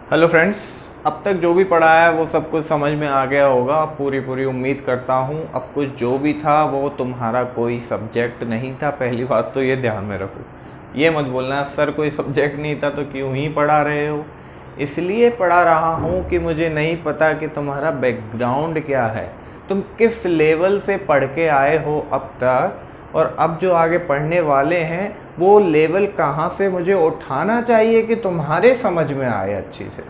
Hello friends, अब तक जो भी पढ़ा है वो सब कुछ समझ में आ गया होगा। पूरी उम्मीद करता हूँ। अब कुछ जो भी था वो तुम्हारा कोई सब्जेक्ट नहीं था। पहली बात तो ये ध्यान में रखो, ये मत बोलना सर कोई सब्जेक्ट नहीं था तो क्यों ही पढ़ा रहे हो। इसलिए पढ़ा रहा हूँ कि मुझे नहीं पता कि तुम्हारा बैकग्राउंड क्या है, तुम किस लेवल से पढ़ के आए हो अब तक, और अब जो आगे पढ़ने वाले हैं वो लेवल कहाँ से मुझे उठाना चाहिए कि तुम्हारे समझ में आए अच्छी से।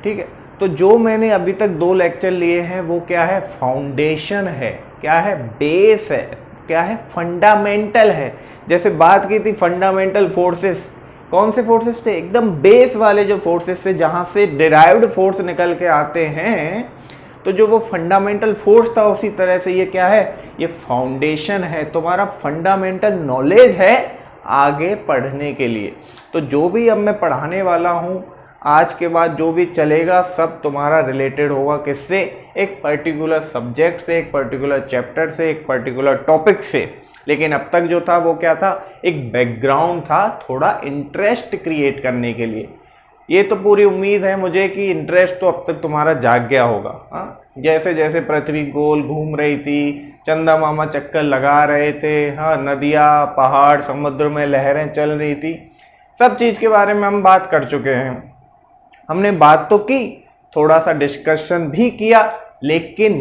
ठीक है, तो जो मैंने अभी तक 2 लेक्चर लिए हैं वो क्या है, फाउंडेशन है, क्या है, बेस है, क्या है, फंडामेंटल है। जैसे बात की थी फंडामेंटल फोर्सेस, कौन से फोर्सेस थे, एकदम बेस वाले जो फोर्सेस थे जहाँ से डिराइव्ड फोर्स निकल के आते हैं। तो जो वो फंडामेंटल फोर्स था उसी तरह से ये क्या है, ये फाउंडेशन है, तुम्हारा फंडामेंटल नॉलेज है आगे पढ़ने के लिए। तो जो भी अब मैं पढ़ाने वाला हूँ आज के बाद जो भी चलेगा सब तुम्हारा रिलेटेड होगा किससे, एक पर्टिकुलर सब्जेक्ट से, एक पर्टिकुलर चैप्टर से, एक पर्टिकुलर टॉपिक से। लेकिन अब तक जो था वो क्या था, एक बैकग्राउंड था, थोड़ा इंटरेस्ट क्रिएट करने के लिए। ये तो पूरी उम्मीद है मुझे कि इंटरेस्ट तो अब तक तुम्हारा जाग गया होगा। हाँ, जैसे जैसे पृथ्वी गोल घूम रही थी, चंदा मामा चक्कर लगा रहे थे, हाँ, नदियाँ पहाड़ समुद्र में लहरें चल रही थी, सब चीज़ के बारे में हम बात कर चुके हैं। हमने बात तो की, थोड़ा सा डिस्कशन भी किया, लेकिन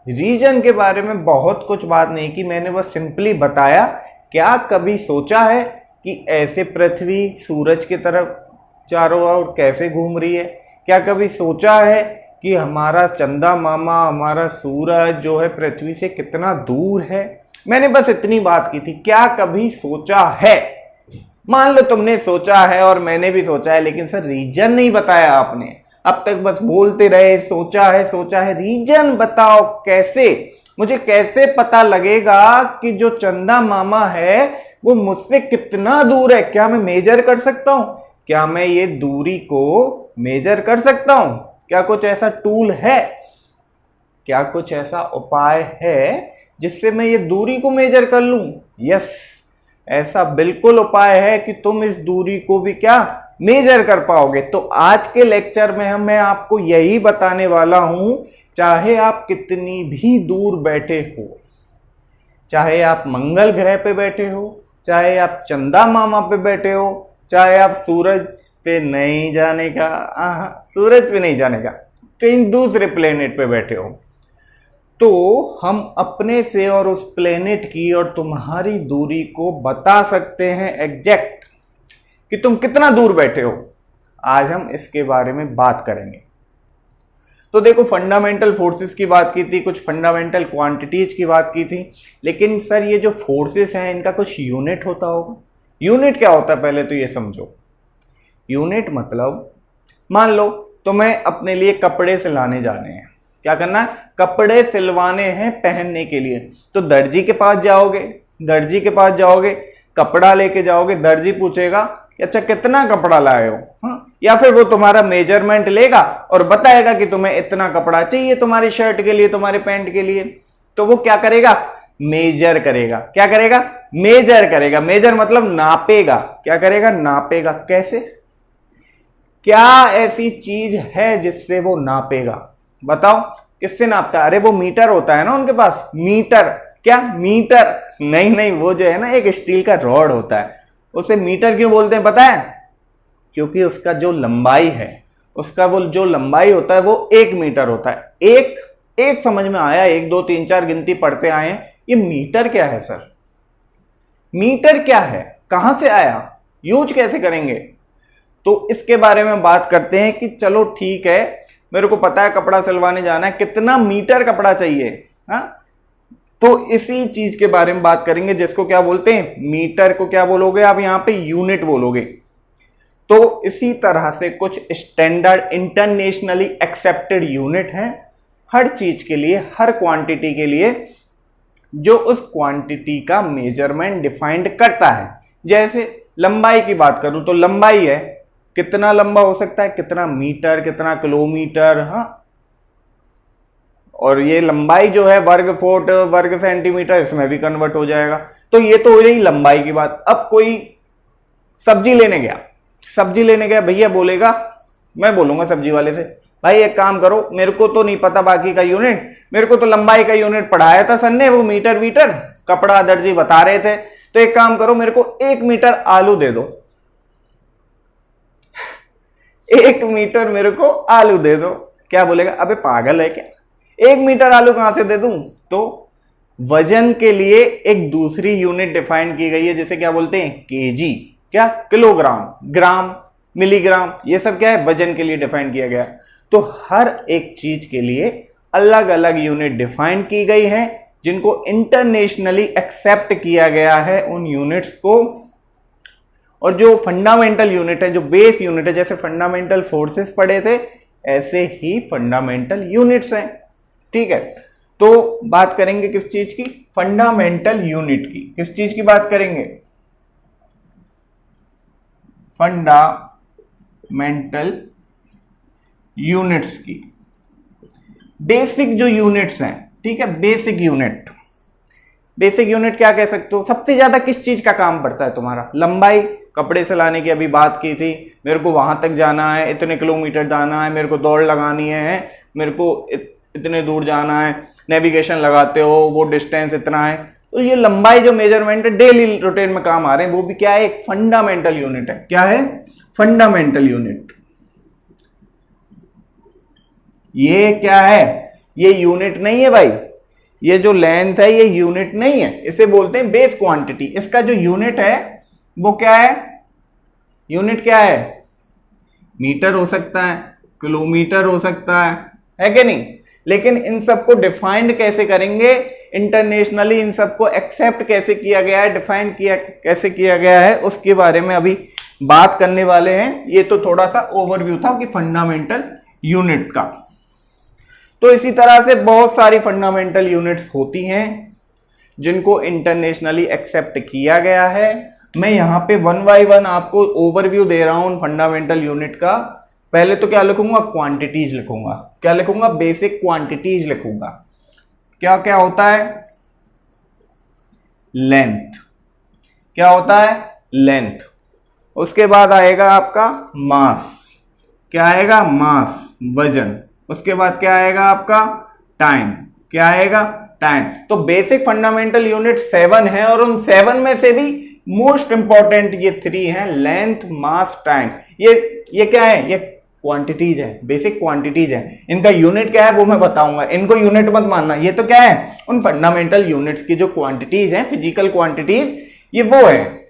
रीजन के बारे में बहुत कुछ बात नहीं की। मैंने बस सिंपली बताया, क्या कभी सोचा है कि ऐसे पृथ्वी सूरज की तरफ चारों ओर कैसे घूम रही है? क्या कभी सोचा है कि हमारा चंदा मामा, हमारा सूरज जो है पृथ्वी से कितना दूर है? मैंने बस इतनी बात की थी। क्या कभी सोचा है? मान लो तुमने सोचा है और मैंने भी सोचा है, लेकिन सर रीजन नहीं बताया आपने। अब तक बस बोलते रहे सोचा है। रीजन बताओ, कैसे, मुझे कैसे पता लगेगा कि जो चंदा मामा है वो मुझसे कितना दूर है? क्या मैं मेजर कर सकता हूं? क्या मैं ये दूरी को मेजर कर सकता हूं? क्या कुछ ऐसा टूल है, क्या कुछ ऐसा उपाय है जिससे मैं ये दूरी को मेजर कर लूं? यस, ऐसा बिल्कुल उपाय है कि तुम इस दूरी को भी क्या मेजर कर पाओगे। तो आज के लेक्चर में मैं आपको यही बताने वाला हूं, चाहे आप कितनी भी दूर बैठे हो, चाहे आप मंगल ग्रह पे बैठे हो, चाहे आप चंदा मामा पे बैठे हो, चाहे आप सूरज पे नहीं जाने का, सूरज पे नहीं जाने का, कहीं दूसरे प्लेनेट पे बैठे हो, तो हम अपने से और उस प्लेनेट की और तुम्हारी दूरी को बता सकते हैं एग्जैक्ट कि तुम कितना दूर बैठे हो। आज हम इसके बारे में बात करेंगे। तो देखो, फंडामेंटल फोर्सेस की बात की थी, कुछ फंडामेंटल क्वांटिटीज की बात की थी, लेकिन सर ये जो फोर्सेस हैं इनका कुछ यूनिट होता होगा। यूनिट क्या होता है पहले तो ये समझो। यूनिट मतलब, मान लो तुम्हें अपने लिए कपड़े सिलाने जाने हैं। क्या करना है? कपड़े सिलवाने हैं पहनने के लिए। तो दर्जी के पास जाओगे, कपड़ा लेके जाओगे, दर्जी पूछेगा कि अच्छा कितना कपड़ा लाए हो, हाँ? या फिर वो तुम्हारा मेजरमेंट लेगा और बताएगा कि तुम्हें इतना कपड़ा चाहिए तुम्हारी शर्ट के लिए, तुम्हारे पैंट के लिए। तो वो क्या करेगा? मेजर करेगा। क्या करेगा? मेजर करेगा। मेजर मतलब नापेगा। क्या करेगा? नापेगा। कैसे? क्या ऐसी चीज है जिससे वो नापेगा? बताओ, किससे नापता है? अरे वो मीटर होता है ना उनके पास। मीटर, क्या मीटर? नहीं, वो जो है ना एक स्टील का रॉड होता है, उसे मीटर क्यों बोलते हैं पता है? क्योंकि उसका जो लंबाई है, उसका वो जो लंबाई होता है वो 1 मीटर होता है। एक समझ में आया? 1 2 3 4 गिनती पढ़ते आए हैं। ये मीटर क्या है सर? मीटर क्या है, कहां से आया, यूज कैसे करेंगे? तो इसके बारे में बात करते हैं कि चलो ठीक है, मेरे को पता है कपड़ा सिलवाने जाना है, कितना मीटर कपड़ा चाहिए, हाँ? तो इसी चीज के बारे में बात करेंगे जिसको क्या बोलते हैं, मीटर को क्या बोलोगे आप यहां पे? यूनिट बोलोगे। तो इसी तरह से कुछ स्टैंडर्ड इंटरनेशनली एक्सेप्टेड यूनिट हैं हर चीज के लिए, हर क्वांटिटी के लिए, जो उस क्वांटिटी का मेजरमेंट डिफाइंड करता है। जैसे लंबाई की बात करूं तो लंबाई है, कितना लंबा हो सकता है, कितना मीटर, कितना किलोमीटर, हाँ? और ये लंबाई जो है वर्ग फुट, वर्ग सेंटीमीटर, इसमें भी कन्वर्ट हो जाएगा। तो ये तो हो रही लंबाई की बात। अब कोई सब्जी लेने गया, भैया बोलेगा मैं बोलूंगा सब्जी वाले से, भाई एक काम करो, मेरे को तो नहीं पता बाकी का यूनिट, मेरे को तो लंबाई का यूनिट पढ़ाया था सर ने, वो मीटर वीटर कपड़ा दर्जी बता रहे थे, तो एक काम करो मेरे को 1 मीटर आलू दे दो। 1 मीटर मेरे को आलू दे दो। क्या बोलेगा, अबे पागल है क्या, 1 मीटर आलू कहां से दे दूं? तो वजन के लिए एक दूसरी यूनिट डिफाइन की गई है, जिसे क्या बोलते हैं, केजी। क्या, किलोग्राम, ग्राम, मिलीग्राम, ये सब क्या है, वजन के लिए डिफाइन किया गया है। तो हर एक चीज के लिए अलग अलग यूनिट डिफाइन की गई है, जिनको इंटरनेशनली एक्सेप्ट किया गया है उन यूनिट्स को। और जो फंडामेंटल यूनिट है, जो बेस यूनिट है, जैसे फंडामेंटल फोर्सेस पढ़े थे, ऐसे ही फंडामेंटल यूनिट्स हैं। ठीक है, तो बात करेंगे किस चीज की, फंडामेंटल यूनिट की। किस चीज की बात करेंगे, फंडामेंटल यूनिट्स की। बेसिक जो यूनिट्स हैं, ठीक है, बेसिक यूनिट। बेसिक यूनिट क्या कह सकते हो, सबसे ज्यादा किस चीज का काम पड़ता है तुम्हारा, लंबाई, कपड़े से लाने की अभी बात की थी, मेरे को वहां तक जाना है, इतने किलोमीटर जाना है, मेरे को दौड़ लगानी है, मेरे को इतने दूर जाना है, नेविगेशन लगाते हो, वो डिस्टेंस इतना है। तो ये लंबाई जो मेजरमेंट है, डेली रूटीन में काम आ रहे हैं, वो भी क्या है, एक फंडामेंटल यूनिट है। क्या है, फंडामेंटल यूनिट। ये क्या है, ये यूनिट नहीं है भाई, ये जो लेंथ है ये यूनिट नहीं है, इसे बोलते हैं बेस क्वांटिटी। इसका जो यूनिट है वो क्या है, यूनिट क्या है, मीटर हो सकता है, किलोमीटर हो सकता है कि नहीं। लेकिन इन सबको डिफाइंड कैसे करेंगे इंटरनेशनली, इन सबको एक्सेप्ट कैसे किया गया है, डिफाइन किया कैसे किया गया है, उसके बारे में अभी बात करने वाले हैं। ये तो थोड़ा सा ओवरव्यू था कि फंडामेंटल यूनिट का। तो इसी तरह से बहुत सारी फंडामेंटल यूनिट्स होती हैं जिनको इंटरनेशनली एक्सेप्ट किया गया है। मैं यहां पे 1 बाय 1 आपको ओवरव्यू दे रहा हूं फंडामेंटल यूनिट का। पहले तो क्या लिखूंगा, क्वांटिटीज लिखूंगा। क्या लिखूंगा, बेसिक क्वांटिटीज लिखूंगा। क्या क्या होता है, लेंथ। क्या होता है, लेंथ। उसके बाद आएगा आपका मास। क्या आएगा, मास, वजन। उसके बाद क्या आएगा आपका, टाइम। क्या आएगा, टाइम। तो बेसिक फंडामेंटल यूनिट 7 है, और उन 7 में से भी मोस्ट इंपॉर्टेंट ये 3 हैं, लेंथ, मास, टाइम। ये क्या है, ये क्वांटिटीज है, बेसिक क्वांटिटीज है। इनका यूनिट क्या है वो मैं बताऊंगा, इनको यूनिट मत मानना। ये तो क्या है, उन फंडामेंटल यूनिट्स की जो क्वांटिटीज हैं, फिजिकल क्वांटिटीज, ये वो है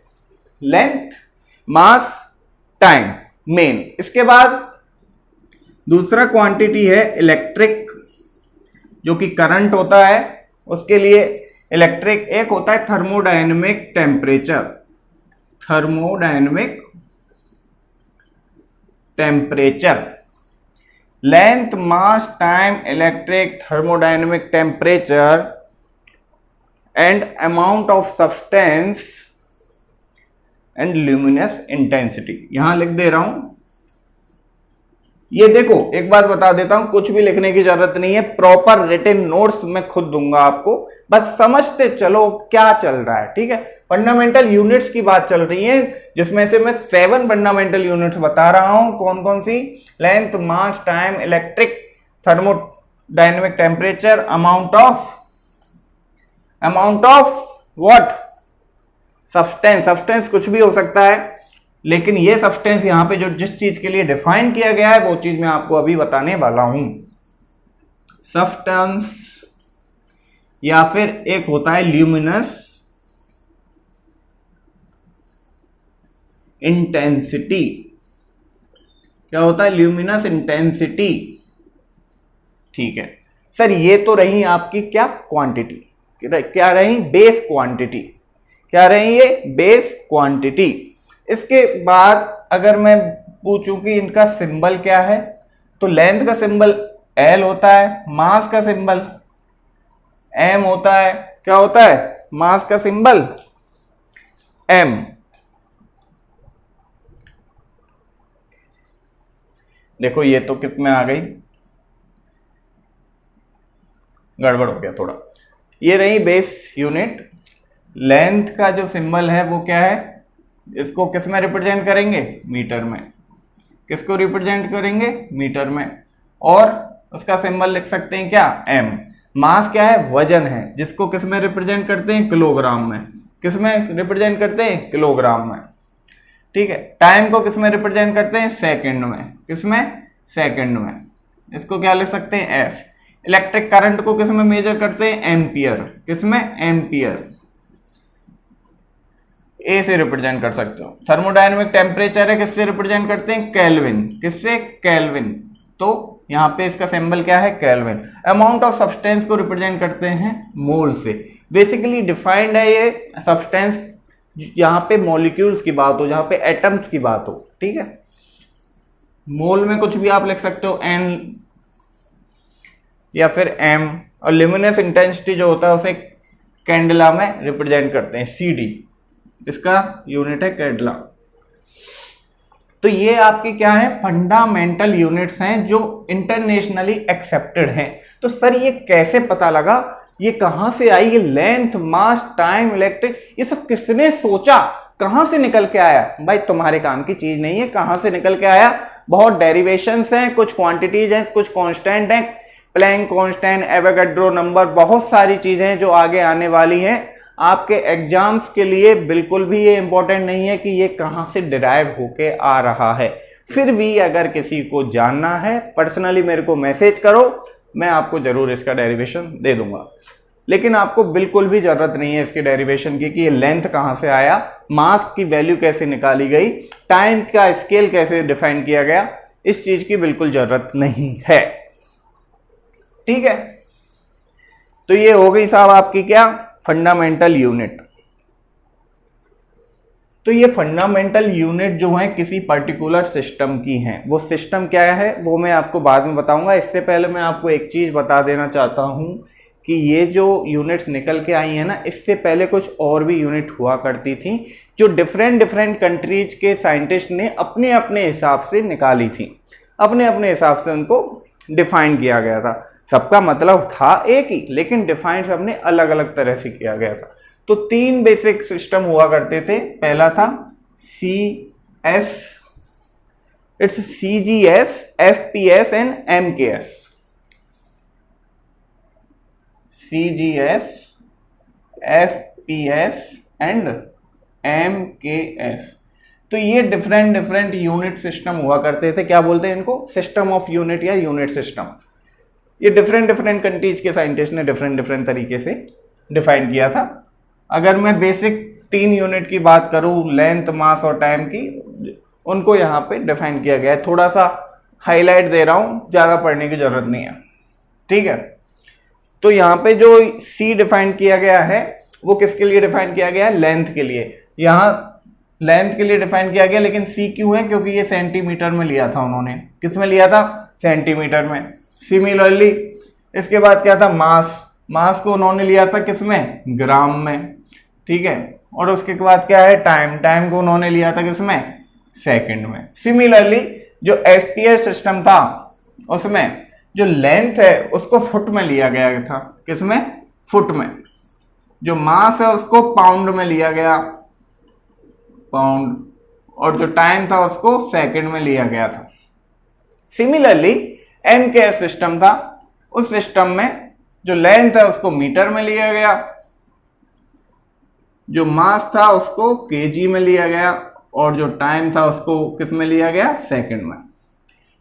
लेंथ, मास, टाइम, मेन। इसके बाद दूसरा क्वांटिटी है इलेक्ट्रिक, जो कि करंट होता है, उसके लिए इलेक्ट्रिक। एक होता है thermodynamic temperature. Thermodynamic temperature, length, mass, time, electric, thermodynamic temperature and amount of substance and luminous intensity. यहां लिख दे रहा हूं। ये देखो, एक बात बता देता हूं, कुछ भी लिखने की जरूरत नहीं है, प्रॉपर रिटन नोट्स मैं खुद दूंगा आपको, बस समझते चलो क्या चल रहा है। ठीक है, फंडामेंटल यूनिट्स की बात चल रही है, जिसमें से मैं 7 फंडामेंटल यूनिट्स बता रहा हूं। कौन कौन सी, length, mass, time, electric, thermodynamic temperature, amount of what, substance. Substance कुछ भी हो सकता है, लेकिन ये सब्सटेंस यहां पे जो जिस चीज के लिए डिफाइन किया गया है वो चीज मैं आपको अभी बताने वाला हूं। सब्सटेंस, या फिर एक होता है ल्यूमिनस इंटेंसिटी। क्या होता है, ल्यूमिनस इंटेंसिटी। ठीक है सर, ये तो रही आपकी क्या, क्वांटिटी। क्या रही, बेस क्वांटिटी। क्या रही ये, बेस क्वांटिटी। इसके बाद अगर मैं पूछूं कि इनका सिंबल क्या है, तो लेंथ का सिंबल L होता है, मास का सिंबल M होता है। क्या होता है, मास का सिंबल M। देखो ये तो किस में आ गई, गड़बड़ हो गया थोड़ा। ये रही बेस यूनिट। लेंथ का जो सिंबल है वो क्या है, इसको किस में रिप्रेजेंट करेंगे, मीटर में। किसको रिप्रेजेंट करेंगे, मीटर में, और उसका सिंबल लिख सकते हैं क्या, एम। मास क्या है, वजन है, जिसको किस में रिप्रेजेंट करते हैं, किलोग्राम में। किस में रिप्रेजेंट करते हैं, किलोग्राम में, ठीक है। टाइम को किस में रिप्रेजेंट करते हैं, सेकंड में। किस में, सेकंड में, इसको क्या लिख सकते हैं, एस। इलेक्ट्रिक करंट को किस में मेजर करते हैं, एम्पियर। किस में, एम्पियर, ए से रिप्रेजेंट कर सकते हो। थर्मोडायनेमिक टेम्परेचर है, किससे रिप्रेजेंट करते हैं, केल्विन। किससे, केल्विन। तो यहाँ पे इसका सिंबल क्या है, केल्विन। अमाउंट ऑफ सब्सटेंस को रिप्रेजेंट करते हैं मोल से। बेसिकली डिफाइंड है ये सब्सटेंस यहाँ पे मॉलिक्यूल्स की बात हो, जहाँ पे एटम्स की बात हो, ठीक है। मोल में कुछ भी आप लिख सकते हो, एन या फिर एम। और ल्यूमिनस इंटेंसिटी जो होता है उसे कैंडेला में रिप्रेजेंट करते हैं, सीडी। इसका यूनिट है कैंडेला। तो ये आपके क्या है, फंडामेंटल यूनिट्स हैं जो इंटरनेशनली एक्सेप्टेड हैं। तो सर ये कैसे पता लगा, ये कहां से आई, ये लेंथ, मास, टाइम, इलेक्ट्रिक, ये सब किसने सोचा, कहां से निकल के आया? भाई तुम्हारे काम की चीज नहीं है कहां से निकल के आया। बहुत डेरिवेशंस हैं, कुछ क्वांटिटीज हैं, कुछ कांस्टेंट हैं, प्लैंक कांस्टेंट, एवोगाड्रो नंबर, बहुत सारी चीजें हैं जो आगे आने वाली हैं। आपके एग्जाम्स के लिए बिल्कुल भी ये इंपॉर्टेंट नहीं है कि ये कहां से डिराइव होके आ रहा है। फिर भी अगर किसी को जानना है, पर्सनली मेरे को मैसेज करो, मैं आपको जरूर इसका डेरिवेशन दे दूंगा। लेकिन आपको बिल्कुल भी जरूरत नहीं है इसके डेरिवेशन की कि ये लेंथ कहां से आया, मास की वैल्यू कैसे निकाली गई, टाइम का स्केल कैसे डिफाइन किया गया, इस चीज की बिल्कुल जरूरत नहीं है, ठीक है। तो ये हो गई साहब आपकी क्या, फंडामेंटल यूनिट। तो ये फंडामेंटल यूनिट जो है किसी पर्टिकुलर सिस्टम की हैं। वो सिस्टम क्या है वो मैं आपको बाद में बताऊंगा। इससे पहले मैं आपको एक चीज बता देना चाहता हूं कि ये जो यूनिट्स निकल के आई है ना, इससे पहले कुछ और भी यूनिट हुआ करती थी जो डिफरेंट कंट्रीज के साइंटिस्ट ने अपने अपने हिसाब से निकाली थी, अपने अपने हिसाब से उनको डिफाइन किया गया था। सबका मतलब था एक ही, लेकिन डिफाइन सबने अलग अलग तरह से किया गया था। तो 3 बेसिक सिस्टम हुआ करते थे। पहला था CS, it's CGS, FPS and MKS। CGS, FPS and MKS। तो ये डिफरेंट यूनिट सिस्टम हुआ करते थे। क्या बोलते हैं इनको, सिस्टम ऑफ यूनिट या यूनिट सिस्टम। ये डिफरेंट कंट्रीज के साइंटिस्ट ने डिफरेंट तरीके से डिफाइन किया था। अगर मैं बेसिक 3 यूनिट की बात करूं, लेंथ, मास और टाइम की, उनको यहाँ पे डिफाइन किया गया है। थोड़ा सा हाईलाइट दे रहा हूं, ज्यादा पढ़ने की जरूरत नहीं है, ठीक है। तो यहाँ पे जो C डिफाइन किया गया है वो किसके लिए डिफाइन किया गया है, लेंथ के लिए। यहाँ लेंथ के लिए डिफाइन किया गया, लेकिन C क्यों है, क्योंकि ये सेंटीमीटर में लिया था उन्होंने। किस में लिया था, सेंटीमीटर में। सिमिलरली इसके बाद क्या था, मास को उन्होंने लिया था किसमें, ग्राम में, ठीक है। और उसके बाद क्या है, टाइम को उन्होंने लिया था किसमें, सेकंड में। सिमिलरली जो FPS सिस्टम था उसमें जो लेंथ है उसको फुट में लिया गया था, किसमें, फुट में। जो मास है उसको पाउंड में लिया गया, पाउंड। और जो टाइम था उसको सेकंड में लिया गया था। सिमिलरली MKS सिस्टम था, उस सिस्टम में जो लेंथ है उसको मीटर में लिया गया, जो मास था उसको केजी में लिया गया, और जो टाइम था उसको किस में लिया गया, सेकंड में।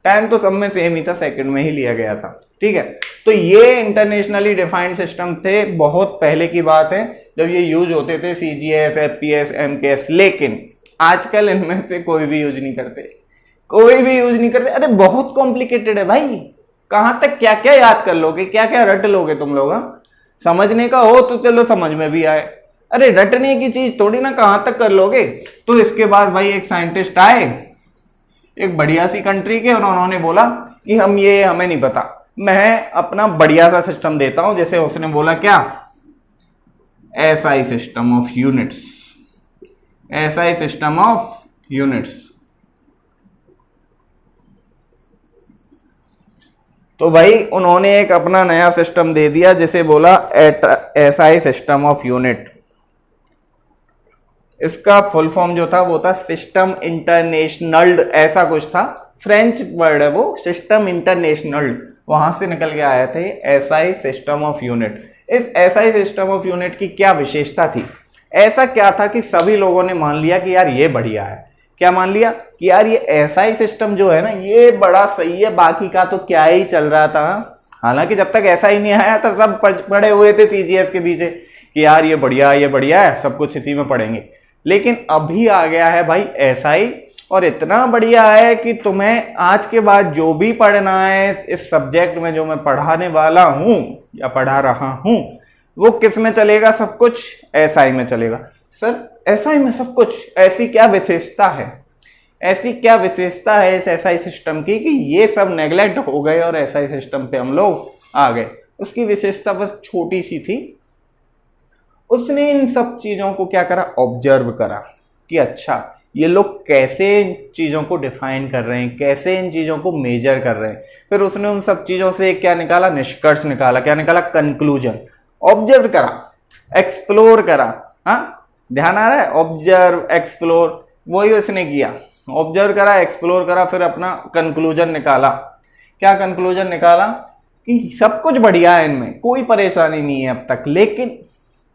टाइम तो सब में सेम ही था, सेकंड में ही लिया गया था, ठीक है। तो ये इंटरनेशनली डिफाइंड सिस्टम थे, बहुत पहले की बात है जब ये यूज होते थे, CGS, FPS, MKS। लेकिन आजकल इनमें से कोई भी यूज नहीं करते, कोई भी यूज नहीं करते। अरे बहुत कॉम्प्लिकेटेड है भाई, कहां तक क्या क्या याद कर लोगे, क्या क्या रट लोगे तुम लोग। समझने का हो तो चलो समझ में भी आए, अरे रटने की चीज थोड़ी ना, कहां तक कर लोगे। तो इसके बाद भाई एक साइंटिस्ट आए एक बढ़िया सी कंट्री के, और उन्होंने बोला कि हमें नहीं पता, मैं अपना बढ़िया सा सिस्टम देता हूं। जैसे उसने बोला क्या, SI system of units, SI system of units. तो भाई उन्होंने एक अपना नया सिस्टम दे दिया जिसे बोला SI सिस्टम ऑफ यूनिट। इसका फुल फॉर्म जो था वो था सिस्टम इंटरनेशनल, ऐसा कुछ था फ्रेंच वर्ड है वो, सिस्टम इंटरनेशनल, वहां से निकल के आए थे एसआई सिस्टम ऑफ यूनिट। इस एसआई सिस्टम ऑफ यूनिट की क्या विशेषता थी? ऐसा क्या था कि सभी लोगों ने मान लिया कि यार ये बढ़िया है। क्या मान लिया कि यार ये एसआई सिस्टम जो है ना ये बड़ा सही है, बाकी का तो क्या ही चल रहा था। हालांकि जब तक ऐसा ही नहीं आया तब सब पड़े हुए थे सीजीएस के पीछे कि यार ये बढ़िया है, सब कुछ इसी में पढ़ेंगे। लेकिन अभी आ गया है भाई एसआई, और इतना बढ़िया है कि तुम्हें आज के बाद जो भी पढ़ना है इस सब्जेक्ट में जो मैं पढ़ाने वाला हूं या पढ़ा रहा हूं, वो किस में चलेगा? सब कुछ एसआई में चलेगा। सर एसआई में सब कुछ, ऐसी क्या विशेषता है? ऐसी क्या विशेषता है इस एसआई सिस्टम की कि ये सब नेग्लेक्ट हो गए और एसआई सिस्टम पे हम लोग आ गए? उसकी विशेषता बस छोटी सी थी, उसने इन सब चीजों को क्या करा? ऑब्जर्व करा कि अच्छा ये लोग कैसे इन चीजों को डिफाइन कर रहे हैं, कैसे इन चीजों को मेजर कर रहे हैं। फिर उसने उन सब चीजों से क्या निकाला? निष्कर्ष निकाला। क्या निकाला? कंक्लूजन। ऑब्जर्व करा, एक्सप्लोर करा। हाँ, ध्यान आ रहा है? ऑब्जर्व, एक्सप्लोर, वही उसने किया। ऑब्जर्व करा, एक्सप्लोर करा, फिर अपना कंक्लूजन निकाला। क्या कंक्लूजन निकाला? कि सब कुछ बढ़िया है, इनमें कोई परेशानी नहीं है अब तक, लेकिन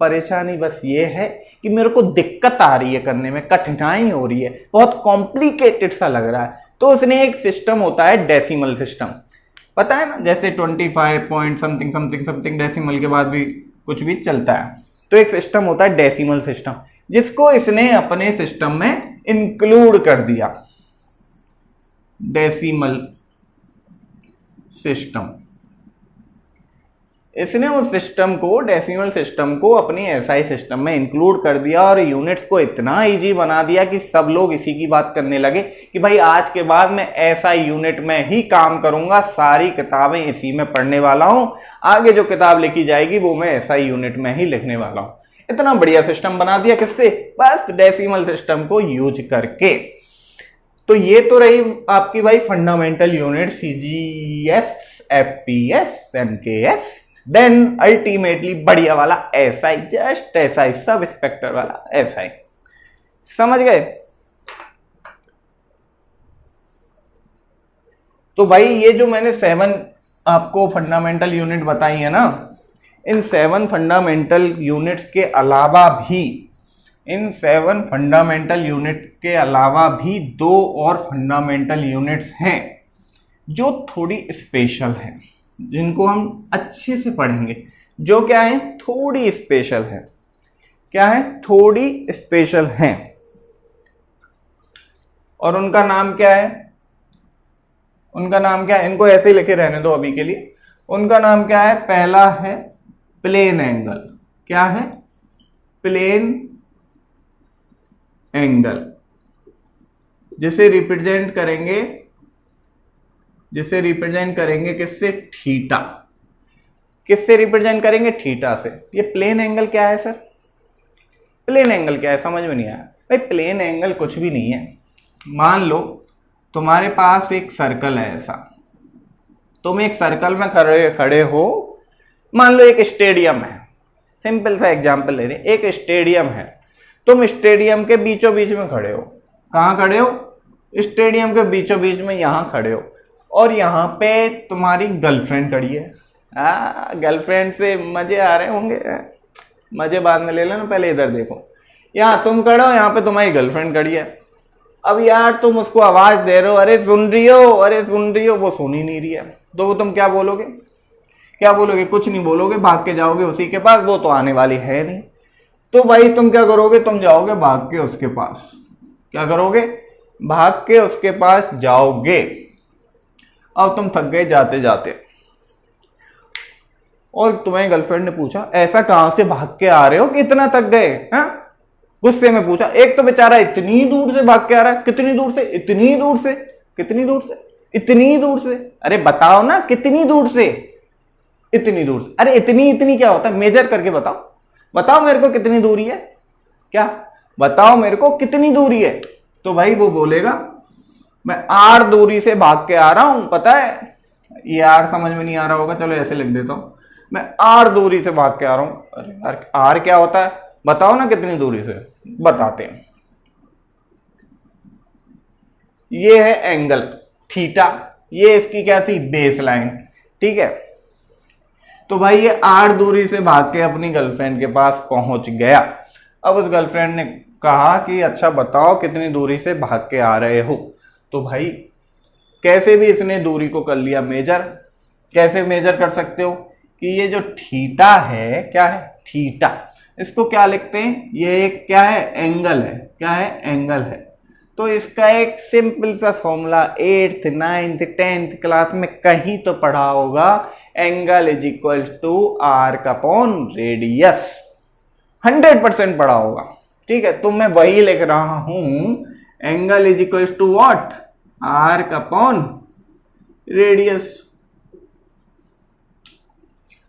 परेशानी बस ये है कि मेरे को दिक्कत आ रही है करने में, कठिनाई हो रही है, बहुत कॉम्प्लिकेटेड सा लग रहा है। तो उसने एक सिस्टम होता है डेसिमल सिस्टम, पता है ना, जैसे 25 point something something something decimal के बाद भी कुछ भी चलता है। तो एक सिस्टम होता है डेसिमल सिस्टम, जिसको इसने अपने सिस्टम में इंक्लूड कर दिया। डेसिमल सिस्टम, इसने उस सिस्टम को, डेसिमल सिस्टम को अपनी एसआई सिस्टम में इंक्लूड कर दिया और यूनिट्स को इतना इजी बना दिया कि सब लोग इसी की बात करने लगे कि भाई आज के बाद मैं एसआई यूनिट में ही काम करूंगा, सारी किताबें इसी में पढ़ने वाला हूं, आगे जो किताब लिखी जाएगी वो मैं एसआई यूनिट में ही लिखने वाला हूं। इतना बढ़िया सिस्टम बना दिया, किससे? बस डेसिमल सिस्टम को यूज करके। तो ये तो रही आपकी भाई fundamental unit, CGS, FPS, MKS. Then ultimately बढ़िया वाला SI, just SI, sub inspector वाला एसआई। समझ गए? तो भाई ये जो मैंने 7 आपको फंडामेंटल यूनिट बताई है ना, इन 7 फंडामेंटल यूनिट्स के अलावा भी, इन 7 फंडामेंटल यूनिट के अलावा भी 2 और फंडामेंटल यूनिट्स हैं जो थोड़ी स्पेशल हैं, जिनको हम अच्छे से पढ़ेंगे। जो क्या है? थोड़ी स्पेशल है। क्या है? थोड़ी स्पेशल है। और उनका नाम क्या है? उनका नाम क्या है? इनको ऐसे ही लिखे रहने दो अभी के लिए। उनका नाम क्या है? पहला है प्लेन एंगल। क्या है? प्लेन एंगल, जिसे रिप्रेजेंट करेंगे किससे? थीटा। किससे रिप्रेजेंट करेंगे? थीटा से। ये प्लेन एंगल क्या है सर? प्लेन एंगल क्या है? समझ में नहीं आया भाई। प्लेन एंगल कुछ भी नहीं है। मान लो तुम्हारे पास एक सर्कल है ऐसा, तुम एक सर्कल में खड़े हो, मान लो एक स्टेडियम है, सिंपल सा एग्जांपल ले रहे, एक स्टेडियम है, तुम स्टेडियम के बीचों बीच में खड़े हो। कहाँ खड़े हो? स्टेडियम के बीचों बीच में यहां खड़े हो, और यहाँ पे तुम्हारी गर्लफ्रेंड खड़ी है। गर्लफ्रेंड से मजे आ रहे होंगे, मजे बाद में ले लेना, पहले इधर देखो। यहाँ तुम खड़े हो, यहाँ पे तुम्हारी गर्लफ्रेंड खड़ी है। अब यार तुम उसको आवाज दे रहे हो, अरे सुन रही हो, अरे सुन रही हो, वो सुन ही नहीं रही है। तो वो तुम क्या बोलोगे? क्या बोलोगे? कुछ नहीं बोलोगे, भाग के जाओगे उसी के पास, वो तो आने वाली है नहीं। तो भाई तुम क्या करोगे? तुम जाओगे भाग के उसके पास। क्या करोगे? भाग के उसके पास जाओगे। अब तुम थक गए जाते जाते, और तुम्हें गर्लफ्रेंड ने पूछा ऐसा कहां से भाग के आ रहे हो कि इतना थक गए? हाँ, गुस्से में पूछा। एक तो बेचारा इतनी दूर से भाग के आ रहा है। कितनी दूर से? इतनी दूर से। कितनी दूर से? इतनी दूर से। अरे बताओ ना कितनी दूर से? इतनी दूर से। अरे इतनी इतनी क्या होता है? मेजर करके बताओ, बताओ मेरे को कितनी दूरी है। क्या बताओ मेरे को कितनी दूरी है? तो भाई वो बोलेगा मैं आर दूरी से भाग के आ रहा हूं। पता है ये आर समझ में नहीं आ रहा होगा, चलो ऐसे लिख देता हूं, मैं आर दूरी से भाग के आ रहा हूं। अरे यार आर क्या होता है? बताओ ना कितनी दूरी से। बताते हैं। ये है एंगल थीटा, ये इसकी क्या थी, बेस लाइन। ठीक है, तो भाई ये r दूरी से भाग के अपनी गर्लफ्रेंड के पास पहुंच गया। अब उस गर्लफ्रेंड ने कहा कि अच्छा बताओ कितनी दूरी से भाग के आ रहे हो। तो भाई कैसे भी इसने दूरी को कर लिया मेजर। कैसे मेजर कर सकते हो कि ये जो थीटा है, क्या है, थीटा, इसको क्या लिखते हैं, ये एक क्या है, एंगल है। क्या है, एंगल है। तो इसका एक सिंपल सा formula 8th 9th 10th class में कहीं तो पढ़ा होगा, angle is equal to arc upon radius. 100% पढ़ा होगा। ठीक है, तो मैं वही लिख रहा हूं, angle is equal to what, arc upon radius.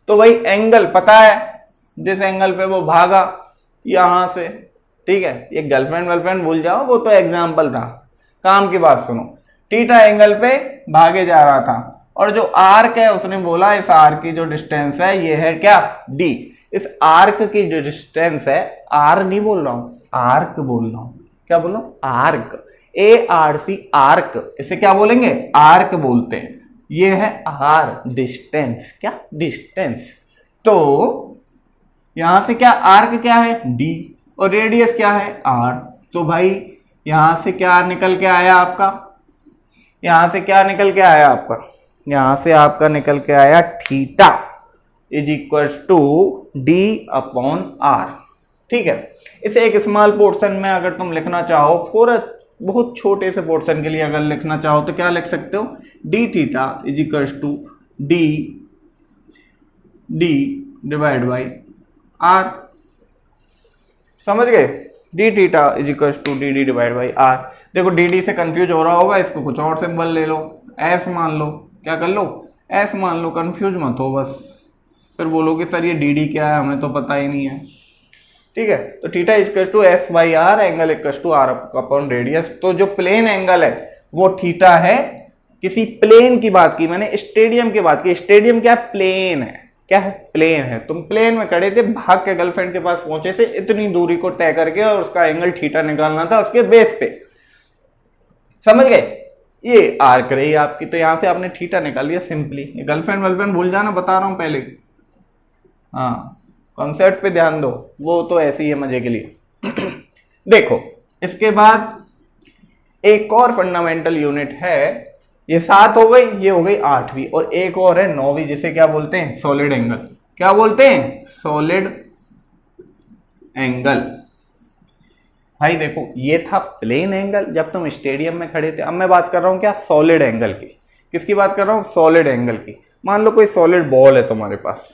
तो भाई एंगल पता है, जिस एंगल पे वो भागा यहां से। ठीक है, ये गर्लफ्रेंड वर्लफ्रेंड भूल जाओ, वो तो एग्जाम्पल था, काम की बात सुनो। थीटा एंगल पे भागे जा रहा था, और जो आर्क है उसने बोला इस आर्क की जो डिस्टेंस है ये है क्या, डी। इस आर्क की जो डिस्टेंस है, आर नहीं बोल रहा हूं, आर्क बोल रहा हूं। क्या बोलो, आर्क, ARC, आर्क। इसे क्या बोलेंगे, आर्क बोलते हैं। ये है आर, डिस्टेंस। क्या, डिस्टेंस। तो यहां से क्या, आर्क क्या है, डी, और रेडियस क्या है, आर। तो भाई यहां से क्या निकल के आया आपका, यहां से क्या निकल के आया आपका, यहां से आपका निकल के आया theta is equal to D upon R. ठीक है, इसे एक स्मॉल पोर्शन में अगर तुम लिखना चाहो, फॉर बहुत छोटे से पोर्शन के लिए अगर लिखना चाहो तो क्या लिख सकते हो, D theta is equal to D divide by R. समझ गए, D theta is equal to D divide by R. देखो डी से कंफ्यूज हो रहा होगा, इसको कुछ और सिंबल ले लो, एस मान लो। क्या कर लो, एस मान लो, कंफ्यूज मत हो बस, फिर बोलोगे सर ये डी क्या है, हमें तो पता ही नहीं है। ठीक है, तो theta equal to S by R, angle equal to R upon radius. तो जो प्लेन एंगल है वो थीटा है। किसी प्लेन की बात की मैंने, स्टेडियम की बात की। स्टेडियम क्या है, प्लेन है। क्या है, प्लेन है। तुम प्लेन में खड़े थे, भाग के गर्लफ्रेंड के पास पहुंचे से इतनी दूरी को तय करके, और उसका एंगल थीटा निकालना था उसके बेस पे। समझ गए, ये आर्क रही आपकी, तो यहां से आपने थीटा निकाल लिया सिंपली। गर्लफ्रेंड वर्लफ्रेंड भूल जाना, बता रहा हूं पहले। हाँ, कॉन्सेप्ट पे ध्यान दो, वो तो ऐसे ही है मजे के लिए। देखो, इसके बाद एक और फंडामेंटल यूनिट है, ये 7 हो गई, ये हो गई 8वीं, और एक और है 9वीं, जिसे क्या बोलते हैं, सॉलिड एंगल। क्या बोलते हैं, सॉलिड एंगल। भाई देखो, ये था प्लेन एंगल जब तुम स्टेडियम में खड़े थे। अब मैं बात कर रहा हूं क्या, सॉलिड एंगल की। किसकी बात कर रहा हूं, सॉलिड एंगल की। मान लो कोई सॉलिड बॉल है तुम्हारे पास।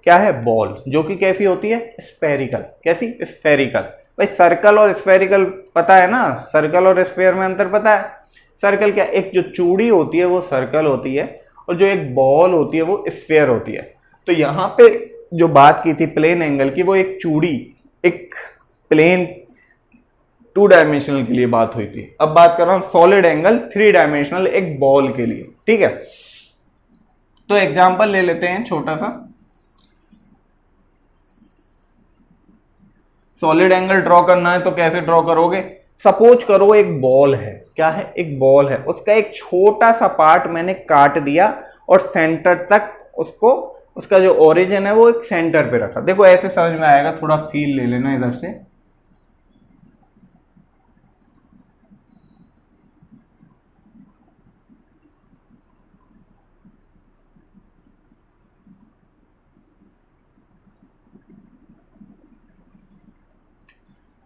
क्या है, बॉल, जो कि कैसी होती है, स्फेरिकल। कैसी, स्फेरिकल। भाई सर्कल और स्फेरिकल पता है ना, सर्कल और स्फेयर में अंतर पता है। सर्कल क्या, एक जो चूड़ी होती है वो सर्कल होती है, और जो एक बॉल होती है वो स्फेयर होती है। तो यहां पे जो बात की थी प्लेन एंगल की, वो एक चूड़ी, एक प्लेन 2 डायमेंशनल के लिए बात हुई थी। अब बात कर रहा हूं सॉलिड एंगल 3 डायमेंशनल, एक बॉल के लिए। ठीक है, तो एग्जांपल ले लेते हैं छोटा सा। सॉलिड एंगल ड्रॉ करना है तो कैसे ड्रॉ करोगे, सपोज करो एक बॉल है। क्या है, एक बॉल है, उसका एक छोटा सा पार्ट मैंने काट दिया, और सेंटर तक उसको, उसका जो ओरिजिन है वो एक सेंटर पे रखा। देखो ऐसे समझ में आएगा, थोड़ा फील ले लेना इधर से।